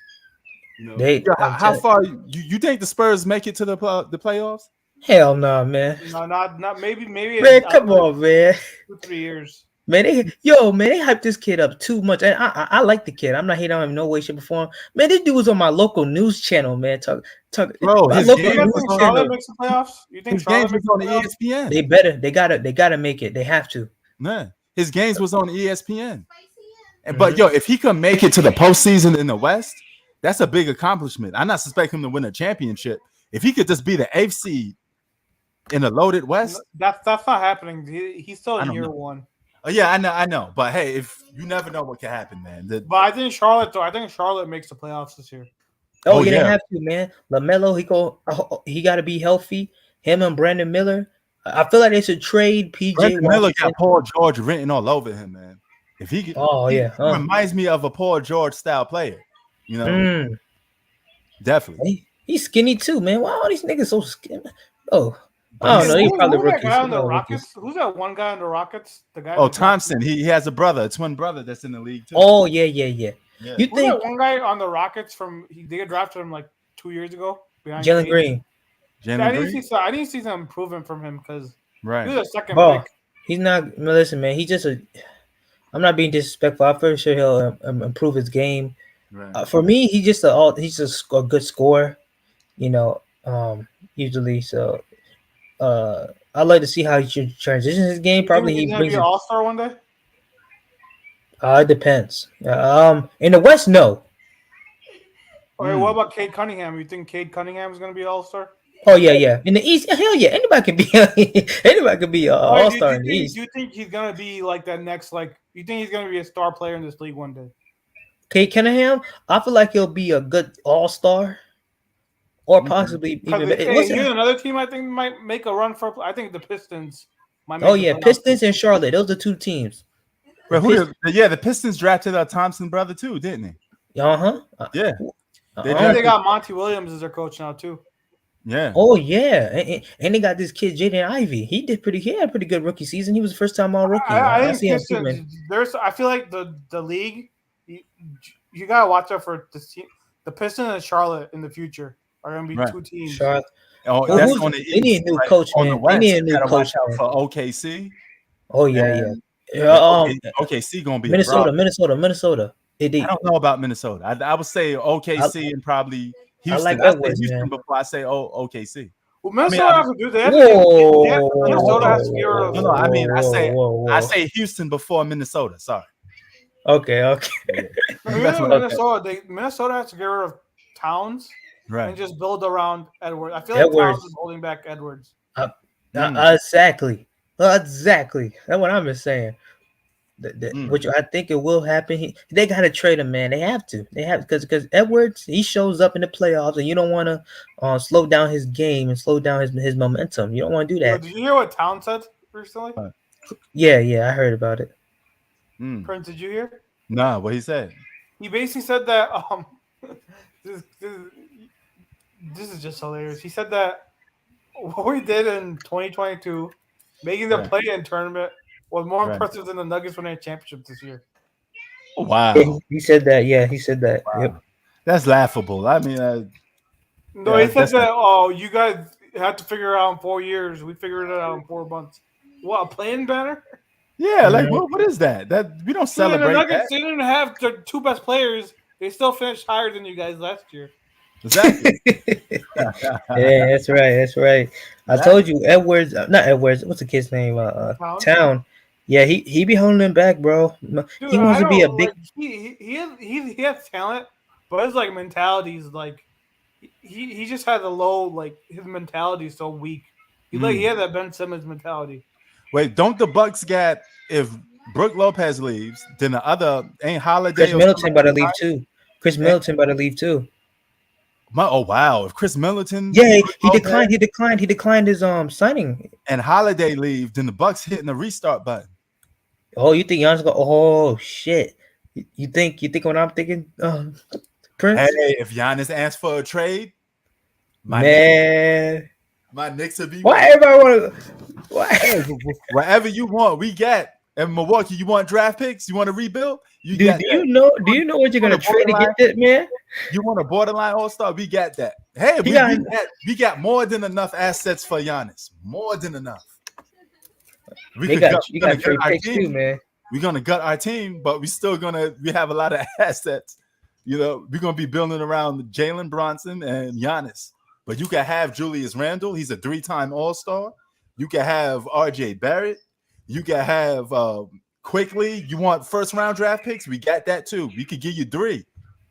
E: You know,
B: They-
E: how far you think the Spurs make it to the playoffs?
B: hell no, man.
D: No, not maybe
B: Man, come on, man.
D: 2-3 years.
B: Man, they hyped this kid up too much, and I like the kid. I'm not hating on him in no way, shape, or form. Man, this dude was on my local news channel, man. Talk.
E: Bro,
B: my
E: his
B: local
E: game
D: You
B: news
E: was
D: think
E: on
D: Charlotte
B: channel.
D: makes the playoffs? You think
E: His
D: Charlotte
E: games was
D: makes the
E: on
D: playoffs?
E: ESPN.
B: They gotta make it. They have to.
E: Man, his games was on ESPN. But yo, if he could make it to the postseason in the West, that's a big accomplishment. I'm not suspecting him to win a championship. If he could just be the 8th seed in a loaded West,
D: That's not happening. He's still
E: I
D: in
E: don't
D: year
E: know.
D: 1.
E: oh yeah, I know. But hey, if you never know what can happen, man.
D: But I think Charlotte makes the playoffs this year.
B: Oh,
E: Oh,
B: yeah,
E: yeah.
B: they have to, man. LaMelo, he got to be healthy. Him and Brandon Miller. I feel like they should trade PJ.
E: Brandon Miller
B: Washington.
E: got Paul George written all over him, man. If he,
B: Oh,
E: he
B: yeah.
E: reminds me of a Paul George style player. You know, definitely.
B: He's skinny too, man. Why are these niggas so skinny? Oh, I don't know. He's
D: Who's
B: probably
D: that
B: rookies.
D: guy on the
B: They're
D: Rockets?
B: rookies.
D: Who's that one guy on the Rockets? The guy.
E: Oh,
D: that-
E: Thompson. He has a brother, a twin brother that's in the league too.
B: Oh, yeah. You
E: Yeah.
B: think
D: Who's that one guy on the Rockets they drafted him like 2 years ago? behind
B: Jalen
D: Kate?
B: Green?
E: Jalen
D: I
E: Green?
D: didn't see some improvement from him because he
E: Right.
D: was a second
B: Bro,
D: pick.
B: he's not. Listen, man. He's just a. I'm not being disrespectful. I'm pretty sure he'll improve his game.
E: Right.
B: For me, he's just a good scorer. You know, usually. So, I'd like to see how he should transition his game. Probably
D: he's
B: he
D: gonna
B: brings
D: be
B: it.
D: an all-star one day.
B: It depends. In the West, no.
D: Okay, what about Cade Cunningham? You think Cade Cunningham is gonna be an all-star?
B: Oh yeah. In the East, hell yeah. Anybody can be. Anybody can be an all-star in the East.
D: Do you think he's gonna be like that next? You think he's gonna be a star player in this league one day?
B: Cade Cunningham, I feel like he'll be a good all-star, or possibly even better.
D: Here's another team I think might make a run for. I think the Pistons might. Make
B: Oh
D: the
B: yeah,
D: playoffs.
B: Pistons and Charlotte. Those are two teams.
E: But the Pistons drafted a Thompson brother too, didn't he?
B: Uh-huh.
E: Yeah. They
D: I
E: drafted-
D: think they got Monty Williams as their coach now too.
E: Yeah.
B: Oh yeah, and they got this kid Jaden Ivey. He had a pretty good rookie season. He was first time all rookie.
D: I
B: see him
D: think
B: too, man.
D: I feel like the league. You gotta watch out for this team. The Pistons and Charlotte in the future are gonna be
E: Right.
D: two teams.
B: Charlotte.
E: Oh,
B: Well,
E: that's
B: who's-
E: on the
B: they need a
E: East,
B: new
E: right?
B: coach,
E: On
B: man.
E: the
B: They
E: West,
B: need a
E: you
B: new
E: gotta
B: coach,
E: watch out
B: man.
E: for OKC.
B: Oh yeah.
E: And- OKC gonna be a problem.
B: Minnesota.
E: I don't know about Minnesota. I would say OKC and probably Houston.
B: like
E: I say
B: Edwards,
E: Houston
B: man.
E: before I say OKC.
D: Well, Minnesota
E: I mean,
D: has to do that.
B: Whoa.
D: Minnesota has to get rid of.
E: No, I mean,
B: Whoa.
E: I say Houston before Minnesota. Sorry.
B: Okay.
E: That's what-
D: Minnesota has to get rid of Towns
E: Right.
D: and just build around Edwards. I feel like
B: Edwards.
D: Towns is holding back Edwards.
B: Exactly. That's what I'm just saying. Which I think it will happen. They got to trade him, man. They have to. Because Edwards, he shows up in the playoffs, and you don't want to slow down his game and slow down his momentum. You don't want to do that.
D: Did you hear what Towns said recently?
B: Yeah, I heard about it.
D: Prince, did you hear?
E: Nah, what he said.
D: He basically said that this, this, this is just hilarious. He said that what we did in 2022, making the
E: Right.
D: play-in tournament, was more
E: Right.
D: impressive than the Nuggets winning a championship this year.
E: Wow,
B: He said that. Yeah, he said that. Yep.
E: that's laughable. I mean,
D: No,
E: Yeah,
D: he said
E: that's
D: that. Oh, you guys had to figure it out in 4 years. We figured it out in 4 months. What, a playing banner?
E: yeah, like what is that? That we don't
D: Dude, and the
E: celebrate
D: Nuggets
E: that.
D: they didn't have their 2 best players. They still finished higher than you guys last year.
E: Exactly.
B: Yeah, that's right. That's right. I told you, Edwards, not Edwards. What's the kid's name? Town. Yeah, he be holding him back, bro.
D: Dude,
B: He wants to be a big.
D: like, he has talent, but his like mentality is like he just has a low like his mentality is so weak. He had that Ben Simmons mentality.
E: Wait, don't the Bucks get if Brooke Lopez leaves, then the other ain't Holiday?
B: Chris Middleton about to leave too. Chris Middleton about to leave too.
E: Oh wow! If Chris Middleton,
B: Yeah, he
E: Lopez,
B: declined. He declined his signing.
E: and Holiday leave, then the Bucks hitting the restart button.
B: Oh, you think Giannis go? Oh shit! You think what I'm thinking? Prince.
E: Hey, if Giannis asks for a trade,
B: Man,
E: my Knicks will be.
B: why everybody want to? Why?
E: Hey, whatever you want, we get. In Milwaukee, you want draft picks? You want to rebuild?
B: Dude, do you know what you're gonna trade to get that, man?
E: You want a borderline all-star? We got that. Hey, we got more than enough assets for Giannis. More than enough.
B: You got trade picks too, man.
E: We're gonna gut our team, but we have a lot of assets. You know, we're gonna be building around Jalen Brunson and Giannis. But you can have Julius Randle. He's a 3-time All-Star. You can have RJ Barrett. You can have quickly. You want first-round draft picks? We got that too. We could give you 3.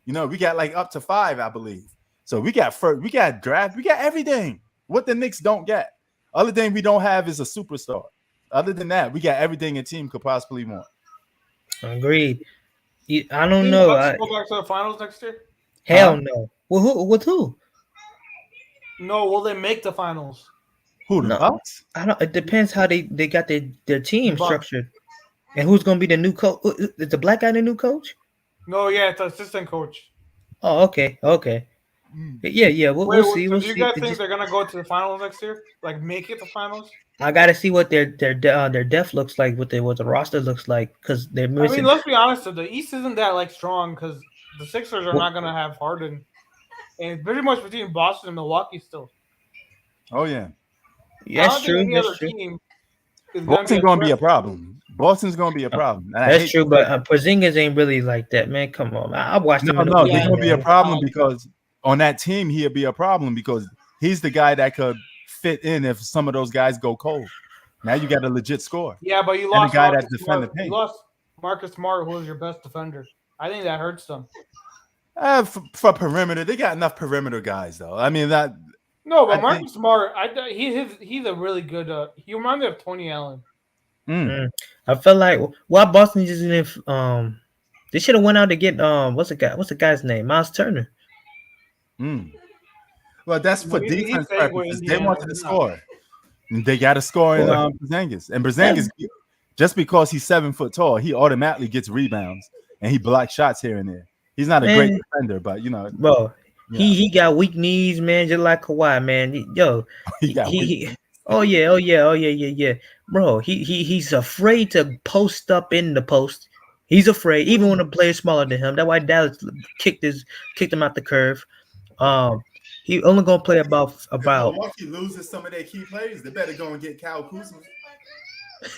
E: You know, we got like up to 5, I believe. So we got draft. We got everything. What the Knicks don't get. Other thing we don't have is a superstar. Other than that, we got everything a team could possibly want.
B: Agreed. I don't know.
D: Go back to the finals next year?
B: Hell no. Well, with who?
D: No, will they make the finals?
E: Who the Bucks?
B: I don't. It depends how they got their team
D: Bucks.
B: structured, and who's going to be the new coach. Is the black guy the new coach?
D: No, yeah, it's assistant coach.
B: Oh, okay. Yeah. We'll see.
D: So do you guys think they're gonna go to the finals next year? Like make it the finals?
B: I gotta see what their depth looks like, what the roster looks like, because they're missing.
D: I mean, let's be honest. The East isn't that like strong because the Sixers are not gonna have Harden, and it's pretty much between Boston and Milwaukee still.
E: Oh yeah,
B: that's true.
E: Boston's gonna be a problem. Boston's gonna be a problem.
B: That's true, but Porzingis ain't really like that, man. Come on, I watched him.
E: No, he's gonna be a problem because on that team he'll be a problem because he's the guy that could fit in if some of those guys go cold. Now you got a legit score.
D: Yeah, but you lost
E: a guy
D: Marcus
E: that defend the
D: Smart.
E: paint.
D: You lost Marcus Smart, who was your best defender. I think that hurts them.
E: For perimeter, they got enough perimeter guys though. I mean that.
D: No, but Marcus Smart, he's a really good. He reminds me of Tony Allen.
B: I felt like why Boston just didn't. They should have went out to get what's the guy's name? Miles Turner.
E: Well, that's for defense purposes. They wanted to score. They got to score in Porzingis. And Porzingis, just because he's 7 foot tall, he automatically gets rebounds and he blocks shots here and there. He's not a great defender, but you know,
B: bro. Yeah. He got weak knees, man, just like Kawhi, man. Oh yeah. Bro, he's afraid to post up in the post. He's afraid, even when a player's smaller than him. That's why Dallas kicked him out the curve. He only gonna play about.
E: If Milwaukee loses some of their key players, they better go and get Kyle Kuzma.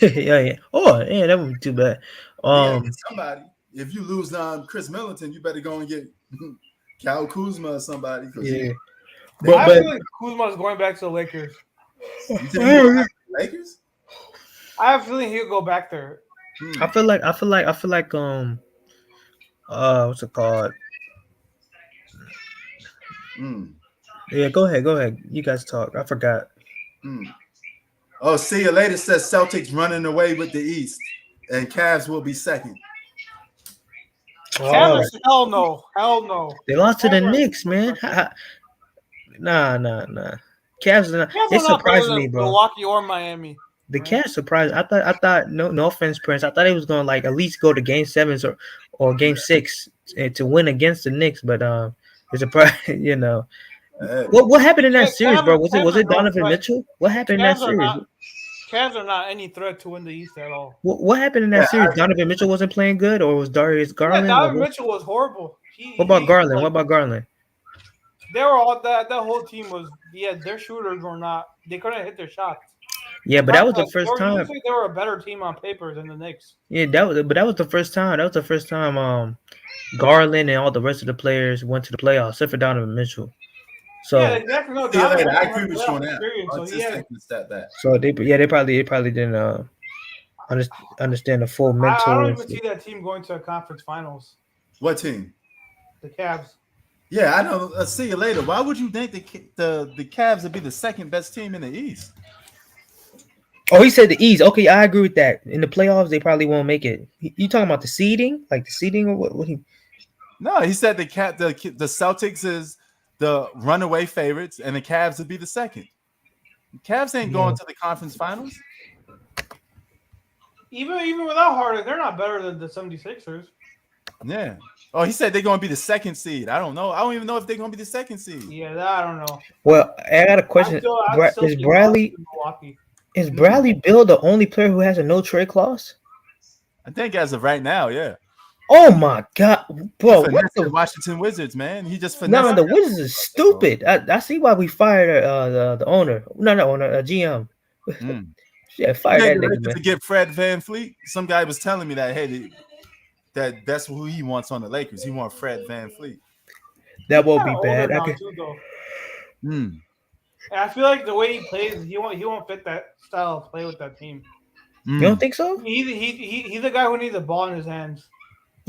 B: yeah. Oh, yeah, that wouldn't be too bad.
E: Somebody. If you lose Chris Middleton, you better go and get Kyle Kuzma or somebody.
B: Yeah.
D: I feel like Kuzma is going back to the Lakers.
E: Lakers?
D: I have a feeling he'll go back there.
B: I feel like what's it called? Yeah, go ahead. You guys talk. I forgot.
E: Oh, see you later says Celtics running away with the East, and Cavs will be second.
D: Cavs, hell no.
B: They lost to the Knicks, man. Nah. Cavs, they surprised me, bro.
D: Milwaukee or Miami.
B: The Cavs surprised. I thought no offense, Prince. I thought it was gonna like at least go to Game 7s or Game 6 to win against the Knicks, but it's a you know. What happened in that series, bro? Was it Donovan Mitchell? What happened in that series?
D: Cavs are not any threat to win the East at all.
B: What happened in that series? Donovan Mitchell wasn't playing good, or was Darius Garland?
D: Yeah, Donovan Mitchell was horrible.
B: What about Garland? What about Garland?
D: They were all that whole team was their shooters were not. They couldn't hit their shots.
B: Yeah, but that was the first time.
D: They were a better team on paper than the Knicks.
B: Yeah, that was the first time. That was the first time. Garland and all the rest of the players went to the playoffs, except for Donovan Mitchell. So
E: I agree with you on that.
B: So they probably didn't understand the full mental.
D: I don't even see that team going to a conference finals.
E: What team?
D: The Cavs.
E: Yeah, I know. I'll see you later. Why would you think the Cavs would be the second best team in the East?
B: Oh, he said the East. Okay, I agree with that. In the playoffs, they probably won't make it. You talking about the seeding, like the seeding, or what?
E: No, he said the Celtics is the runaway favorites, and the Cavs would be the second. The Cavs ain't going to the conference finals.
D: Even without Harden, they're not better than the 76ers.
E: Yeah. Oh, he said they're going to be the second seed. I don't know. I don't even know if they're going to be the second seed.
D: Yeah, that I don't know.
B: Well, I got a question. Is Bradley Beal the only player who has a no trade clause?
E: I think as of right now, yeah.
B: Oh my God, bro! What
E: the Washington Wizards, man? He just
B: no. The Wizards is stupid. I see why we fired the owner. No owner, GM. Yeah, fired that nigga, man.
E: To get Fred VanVleet. Some guy was telling me that that's who he wants on the Lakers. He wants Fred VanVleet.
B: That won't be bad.
D: I feel like the way he plays, he won't fit that style of play with that team.
B: You don't think so?
D: He's the guy who needs the ball in his hands.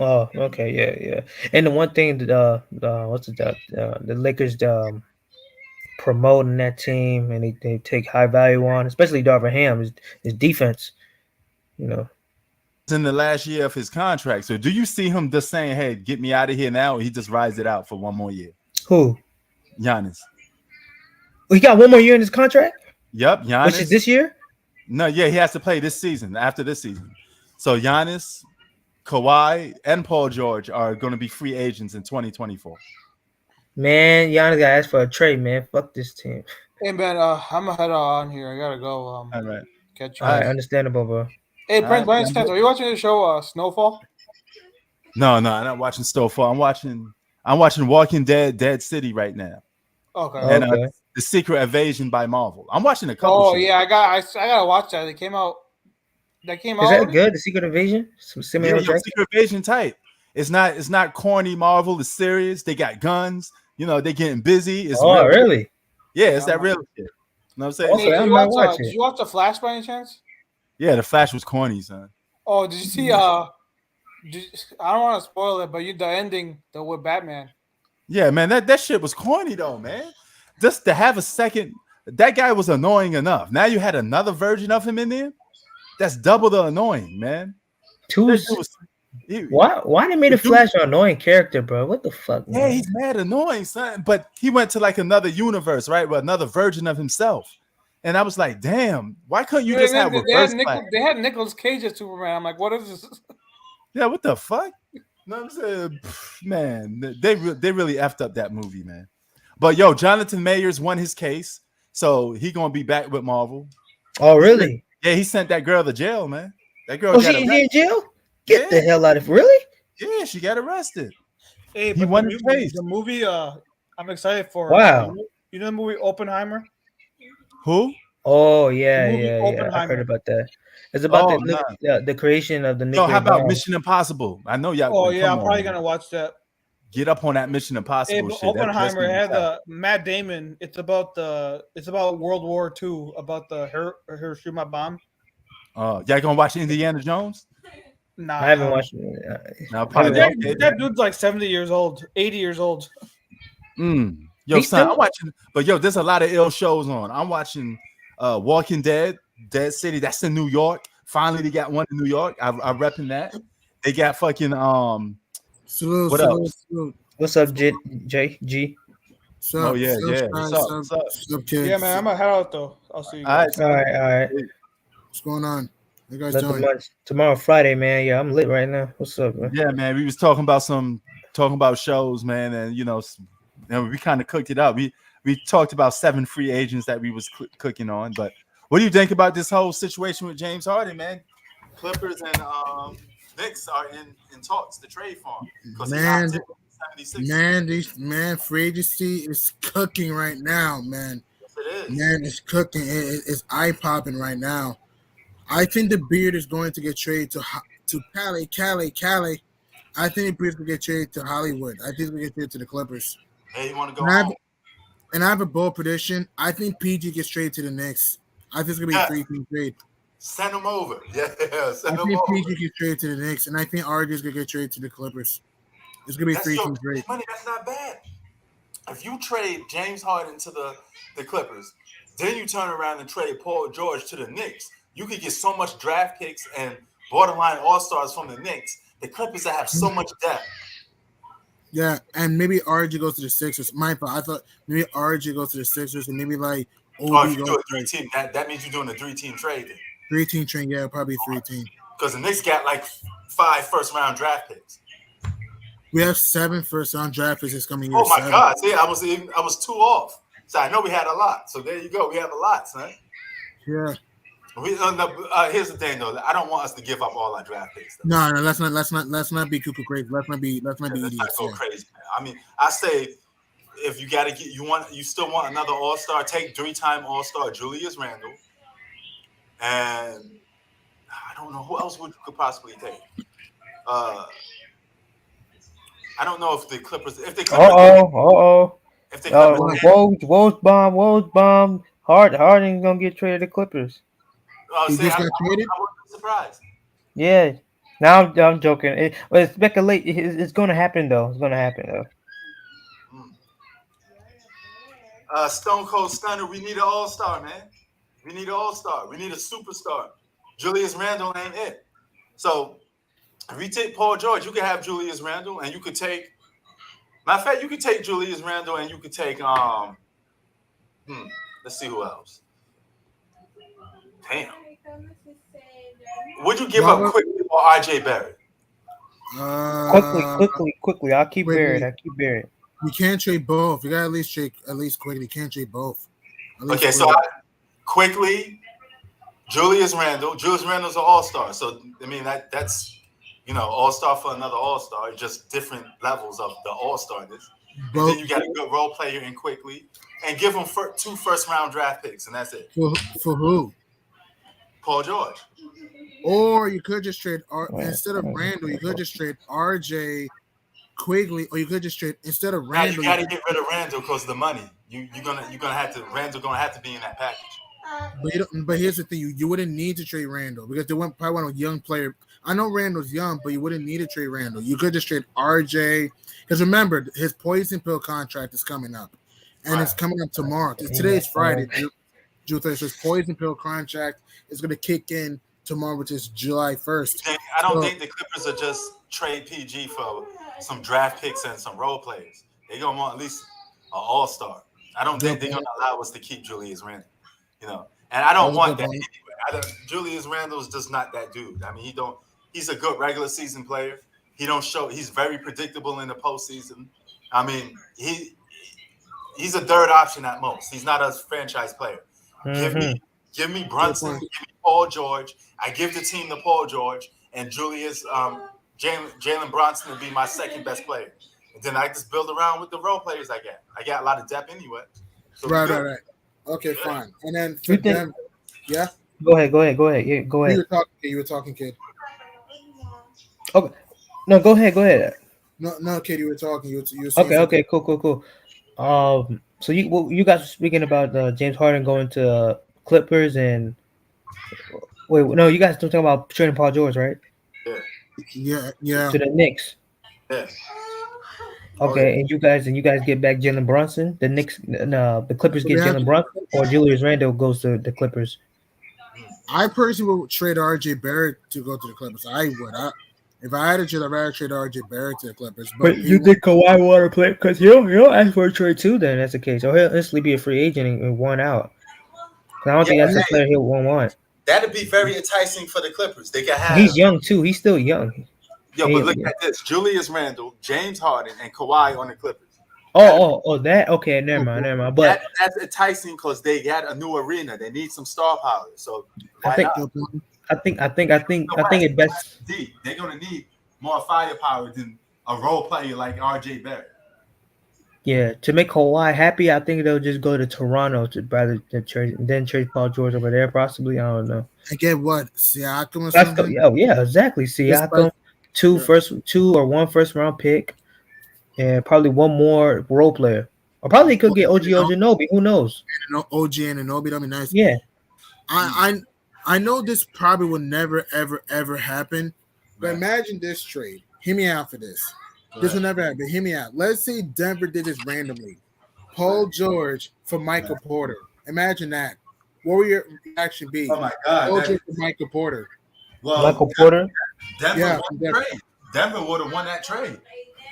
B: Oh, okay, yeah. And the one thing the Lakers promoting that team and they take high value on, especially Darvin Ham, is defense. You know,
E: it's in the last year of his contract. So, do you see him just saying, "Hey, get me out of here now"? Or he just rides it out for one more year?
B: Who?
E: Giannis.
B: He got one more year in his contract.
E: Yep, Giannis.
B: Which is this year?
E: No, yeah, he has to play this season. After this season, so Giannis, Kawhi, and Paul George are going to be free agents in 2024.
B: Man, Giannis got asked for a trade, man. Fuck this team.
D: Hey, man, I'm gonna head on here. I gotta go.
E: All right.
D: Catch you.
B: All right, understandable, bro.
D: Hey, Prince, by any chance, are you watching the show Snowfall?
E: No, I'm not watching Snowfall. I'm watching Walking Dead, Dead City right now.
D: Okay.
E: And The Secret Invasion by Marvel. I'm watching a couple.
D: Oh yeah, I gotta watch that. It came out. That came out.
B: Is that good? The Secret Invasion? Some similar.
E: Secret Invasion type. It's not corny Marvel. It's serious. They got guns. You know, they getting busy. It's
B: real really?
E: Shit. Yeah, it's that real shit. You know what I'm saying?
B: Okay,
D: did you watch The Flash by any chance?
E: Yeah, The Flash was corny, son.
D: Oh, did you see? I don't want to spoil it, but the ending with Batman.
E: Yeah, man, that shit was corny though, man. Just to have a second, that guy was annoying enough. Now you had another version of him in there. That's double the annoying, man.
B: Why they made a Flash an annoying character, bro? What the fuck? Man?
E: Yeah, he's mad annoying, son. But he went to like another universe, right? With another version of himself. And I was like, damn, why couldn't you just have reverse Flash?
D: They had Nicolas Cage as Superman. I'm like, what is this?
E: Yeah, what the fuck? You know what I'm saying? Man, they really effed up that movie, man. But yo, Jonathan Mayers won his case, so he gonna be back with Marvel.
B: Oh, really?
E: Yeah, he sent that girl to jail, man. That girl.
B: Oh, she in jail? Get the hell out of really?
E: Yeah, she got arrested.
D: Hey,
E: he won his case.
D: The movie, I'm excited for.
B: Wow.
D: You know the movie Oppenheimer?
E: Who?
B: Oh yeah. I heard about that. It's about the creation of the nuclear
E: how about
B: bomb.
E: Mission Impossible? I know y'all.
D: Oh yeah, I'm probably gonna watch that.
E: Get up on that Mission Impossible shit.
D: Oppenheimer had Matt Damon. It's about World War II, about the Hiroshima bomb.
E: Y'all gonna watch Indiana Jones?
D: Nah,
B: I haven't watched it.
D: That dude's like 70 years old, 80 years old.
E: Yo, son, I'm watching, but yo, there's a lot of ill shows on. I'm watching Walking Dead, Dead City. That's in New York. Finally, they got one in New York. I'm repping that. They got fucking what else?
B: What's up, G?
E: Oh yeah. What's up?
D: Yeah, man, I'm gonna head out though. I'll see you.
B: All right.
F: What's going on? What you guys
B: Nothing
F: doing?
B: much. Tomorrow, Friday, man. Yeah, I'm lit right now. What's up, man?
E: Yeah, man. We was talking about shows, man, and we kind of cooked it up. We talked about 7 free agents that we was cooking on. But what do you think about this whole situation with James Harden, man? Clippers and Knicks are in talks to trade for him.
F: Man, free agency is cooking right now, man.
E: Yes, it is.
F: Man, it's cooking. It's eye popping right now. I think the Beard is going to get traded to Cali. I think the Beard will get traded to Hollywood. I think we'll get traded to the Clippers.
E: Hey, you want to go home?
F: And I have a bold prediction. I think PG gets traded to the Knicks. I think it's gonna be a 3-team trade.
E: Send him over. Yeah,
F: I think PG gets traded to the Knicks, and I think RJ is gonna get traded to the Clippers. It's gonna be a 3-team trade.
E: Money, that's not bad. If you trade James Harden to the Clippers, then you turn around and trade Paul George to the Knicks, you could get so much draft picks and borderline all-stars from the Knicks. The Clippers that have so much depth.
F: Yeah, and maybe RJ goes to the Sixers. My fault. I thought maybe RJ goes to the Sixers, and maybe like
E: if you do a 3-team, that means you're doing a 3-team trade. Then.
F: 3-team trade, yeah, probably 3-team.
E: Because the Knicks got like 5 first-round draft picks.
F: We have 7 first-round draft picks this coming year.
E: Oh my God! See, I was 2 off. So I know we had a lot. So there you go. We have a lot, son.
F: Yeah.
E: Here's the thing, though. I don't want us to give up all our draft picks. Though.
F: No, let's not be cuckoo crazy. Let's not be idiots.
E: Let's not go crazy, man. I mean, I say if you got to you still want another all-star, take 3-time all-star Julius Randle, and I don't know who else you could possibly take. I don't know if the Clippers.
B: Woj bomb. Harden's gonna get traded to Clippers.
E: I wouldn't be surprised.
B: Yeah. Now I'm joking. It's speculate. It's going to happen though.
E: Stone Cold Stunner. We need an all-star, man. We need an all-star. We need a superstar. Julius Randle ain't it. So if we take Paul George, you could have Julius Randle, and you could take. Matter of fact, you could take Julius Randle, and you could take let's see who else. Damn. Would you give up quickly or RJ Barrett?
B: Quickly. I'll keep Barrett.
F: You can't trade both. You got to at least quickly. You can't trade both.
E: Okay, so quickly, Julius Randle. Julius Randle's an all-star. So, I mean, that's, all-star for another all-star. Just different levels of the all-starness. And then you got a good role player in quickly. And give him 2 first-round draft picks, and that's it.
F: For who?
E: Paul George.
F: Or you could just trade instead of Randle, you could just trade RJ Quigley, or you could just trade instead of Randle.
E: Now you got to get rid of Randle because of the money. Randle gonna have to be in that package.
F: But here's the thing: you wouldn't need to trade Randle because they probably want a young player. I know Randle's young, but you wouldn't need to trade Randle. You could just trade RJ because remember his poison pill contract is coming up, and it's coming up tomorrow. Today is Friday, June 30th. So his poison pill contract is going to kick in tomorrow, which is July 1st.
E: I don't think the Clippers are just trade PG for some draft picks and some role players. They're going to want at least an all-star. I don't think they're going to allow us to keep Julius Randle, And I don't want that anyway. Julius Randle is just not that dude. I mean, he's a good regular season player. He's very predictable in the postseason. I mean, he's a third option at most. He's not a franchise player.
B: Mm-hmm.
E: Give me Brunson, give me Paul George. I give the team to Paul George and Julius Jalen Brunson will be my second best player. And then I just build around with the role players I get. I got a lot of depth anyway. So
F: right. Okay, fine. And then for them, yeah.
B: Go ahead. Yeah, go ahead.
F: You were talking, kid.
B: Okay. No, go ahead.
F: No, kid, you were talking. You were
B: okay, cool. So you guys were speaking about James Harden going to Clippers and wait, no, you guys still talking about trading Paul George, right?
F: Yeah.
B: To the Knicks.
E: Yeah.
B: Okay, and you guys get back Jalen Brunson. The Clippers get Jalen Brunson, or Julius Randle goes to the Clippers.
F: I personally would trade RJ Barrett to go to the Clippers. I would. If I had to trade, I'd rather trade RJ Barrett to the Clippers.
B: But you think Kawhi want to play? Because he'll ask for a trade too. Then that's the case. Or he'll instantly be a free agent and one out. I don't think that's a player he'll want.
E: That'd be very enticing for the Clippers. They could have.
B: He's young too. He's still young.
E: Yo, but look at this: Julius Randle, James Harden, and Kawhi on the Clippers.
B: That okay. Never mind. But
E: that's enticing because they got a new arena. They need some star power. So
B: I think it best.
E: They're gonna need more firepower than a role player like RJ Barrett.
B: Yeah, to make Kawhi happy, I think they'll just go to Toronto rather than trade Paul George over there. Possibly, I don't know.
F: And get what, Siakam or something?
B: Yeah, exactly. Siakam, two or one first round pick, and probably one more role player. Or probably could get OG Anunoby. Who knows?
F: OG Anunoby, that'd be nice.
B: Yeah.
F: I know this probably will never, ever happen. But imagine this trade. Hear me out for this. This will never happen. Hear me out. Let's say Denver did this randomly. Paul George for Michael Porter. Imagine that. What would your reaction be?
E: Oh my God!
F: Paul George for Michael Porter.
E: Well,
B: Porter.
E: Denver would have won that trade.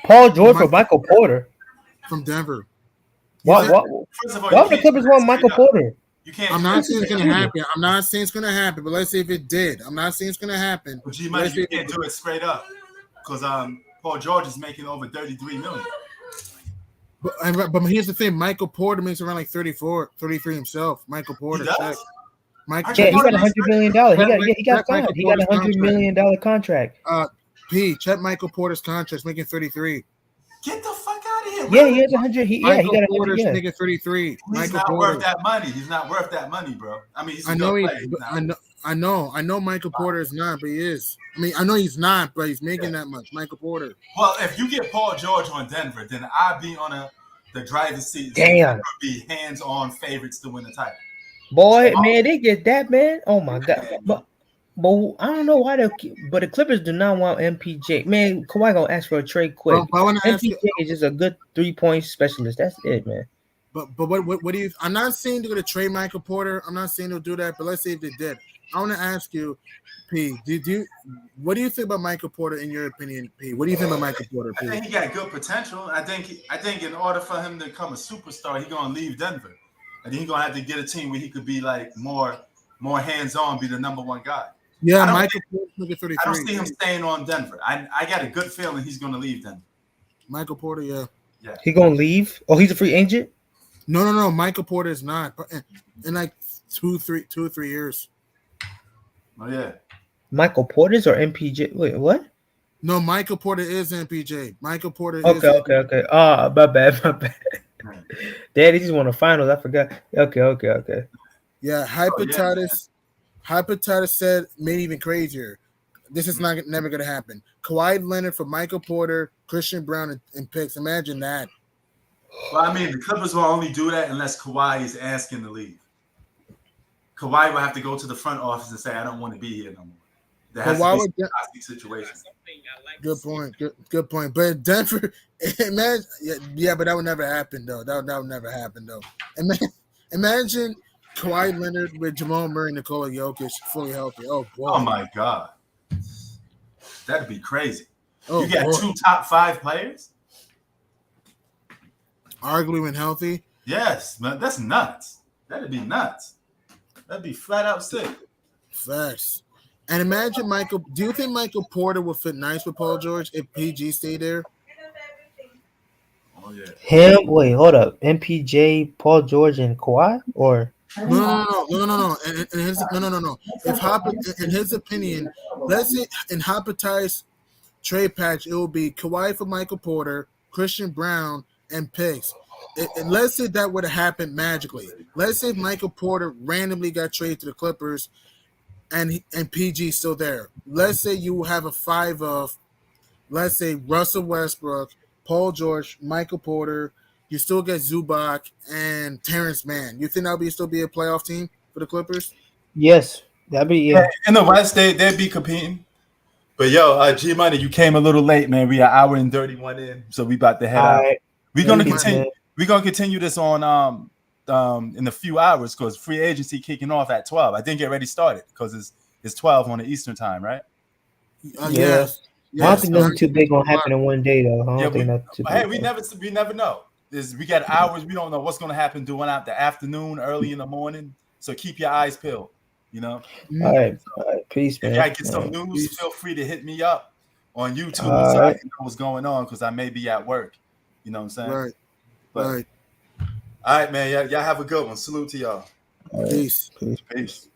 B: Paul George for Michael Porter
F: from Denver.
B: Why would the Clippers want Michael Porter?
F: I'm not saying it's gonna happen. I'm not saying it's gonna happen, but let's say if it did. I'm not saying it's gonna happen.
E: But G-Money, you can't do it straight up because Paul George is making over $33 million.
F: But here's the thing: Michael Porter makes around like 34, 33 himself. Michael Porter,
B: he got $100 million. He got signed. He got $100 million contract.
F: Check Michael Porter's contract, making 33.
E: Get the fuck out of here!
B: Yeah, he has 100. He got
F: Porter's making 33.
E: He's
F: Michael
E: not
F: Porter.
E: worth that money. He's not worth that money, bro. I mean,
F: I know Michael Porter is not, but he is. I mean, I know he's not, but he's making that much. Michael Porter.
E: Well, if you get Paul George on Denver, then I'd be on the driver's seat.
B: Damn.
E: Be hands-on favorites to win the title.
B: Boy, man, they get that, man. Oh my God. But I don't know why but the Clippers do not want MPJ. Man, Kawhi gonna ask for a trade quick. MPJ is just a good 3-point specialist. That's it, man.
F: But what do you? I'm not saying they're gonna trade Michael Porter. I'm not saying they'll do that. But let's say if they did, I want to ask you, P. What do you think about Michael Porter in your opinion, P? What do you think about Michael Porter? P?
E: I think he got good potential. I think in order for him to become a superstar, he's gonna leave Denver, and he's gonna have to get a team where he could be like more hands-on, be the number one guy.
F: Yeah, Michael Porter looking 33.
E: I don't see him staying on Denver. I got a good feeling he's gonna leave Denver.
F: Michael Porter, yeah.
B: He gonna leave? Oh, he's a free agent?
F: No. Michael Porter is not. In like 2 or 3 years.
E: Oh yeah.
B: Michael Porter's or MPJ? Wait, what?
F: No, Michael Porter is MPJ. Michael Porter.
B: Okay. My bad. Daddy just won the finals. I forgot. Okay.
F: Yeah, Hepatitis said made even crazier. This is never gonna happen. Kawhi Leonard for Michael Porter, Christian Brown, and picks. Imagine that.
E: Well, I mean, the Clippers will only do that unless Kawhi is asking to leave. Kawhi will have to go to the front office and say, "I don't want to be here no more." That has to be a toxic situation.
F: Good point. Good point. But Denver, imagine, but that would never happen though. That would never happen though. Imagine Kawhi Leonard with Jamal Murray and Nikola Jokic fully healthy. Oh boy.
E: Oh my God. That'd be crazy.
F: Oh,
E: you got 2 top 5 players?
F: Arguably when healthy?
E: Yes, man. That's nuts. That'd be nuts. That'd be flat out sick.
F: Facts. And imagine Michael. Do you think Michael Porter would fit nice with Paul George if PG stayed there?
E: Oh yeah.
B: Him? Wait, hold up. MPJ, Paul George, and Kawhi, or
F: no. No. If in his opinion, let's say in Hepatitis trade patch, it will be Kawhi for Michael Porter, Christian Brown, and picks. And let's say that would have happened magically. Let's say Michael Porter randomly got traded to the Clippers, and PG still there. Let's say you have a 5 of, let's say Russell Westbrook, Paul George, Michael Porter. You still get Zubac and Terrence Mann. You think that would still be a playoff team for the Clippers?
B: Yes, that'd be
E: in the West. They'd be competing. But G Money, you came a little late, man. We are 1 hour and 31 in, so we about to head out. We're gonna continue. We're gonna continue this on in a few hours because free agency kicking off at 12. I think it already started because it's 12 on the Eastern time, right?
F: Yes.
B: I don't think nothing too big gonna happen in one day though. I don't think nothing too big.
E: Hey, we never know. We got hours. We don't know what's gonna happen during the afternoon, early in the morning. So keep your eyes peeled. You know.
B: All right. Peace, man.
E: If y'all get some
B: All right.
E: news, feel free to hit me up on YouTube
B: All
E: so I
B: right.
E: can know what's going on because I may be at work. You know what I'm saying?
F: Right.
E: But,
F: Right.
E: all right, man. Y'all have a good one. Salute to y'all.
B: All right.
F: Peace.
B: Peace.
E: Peace.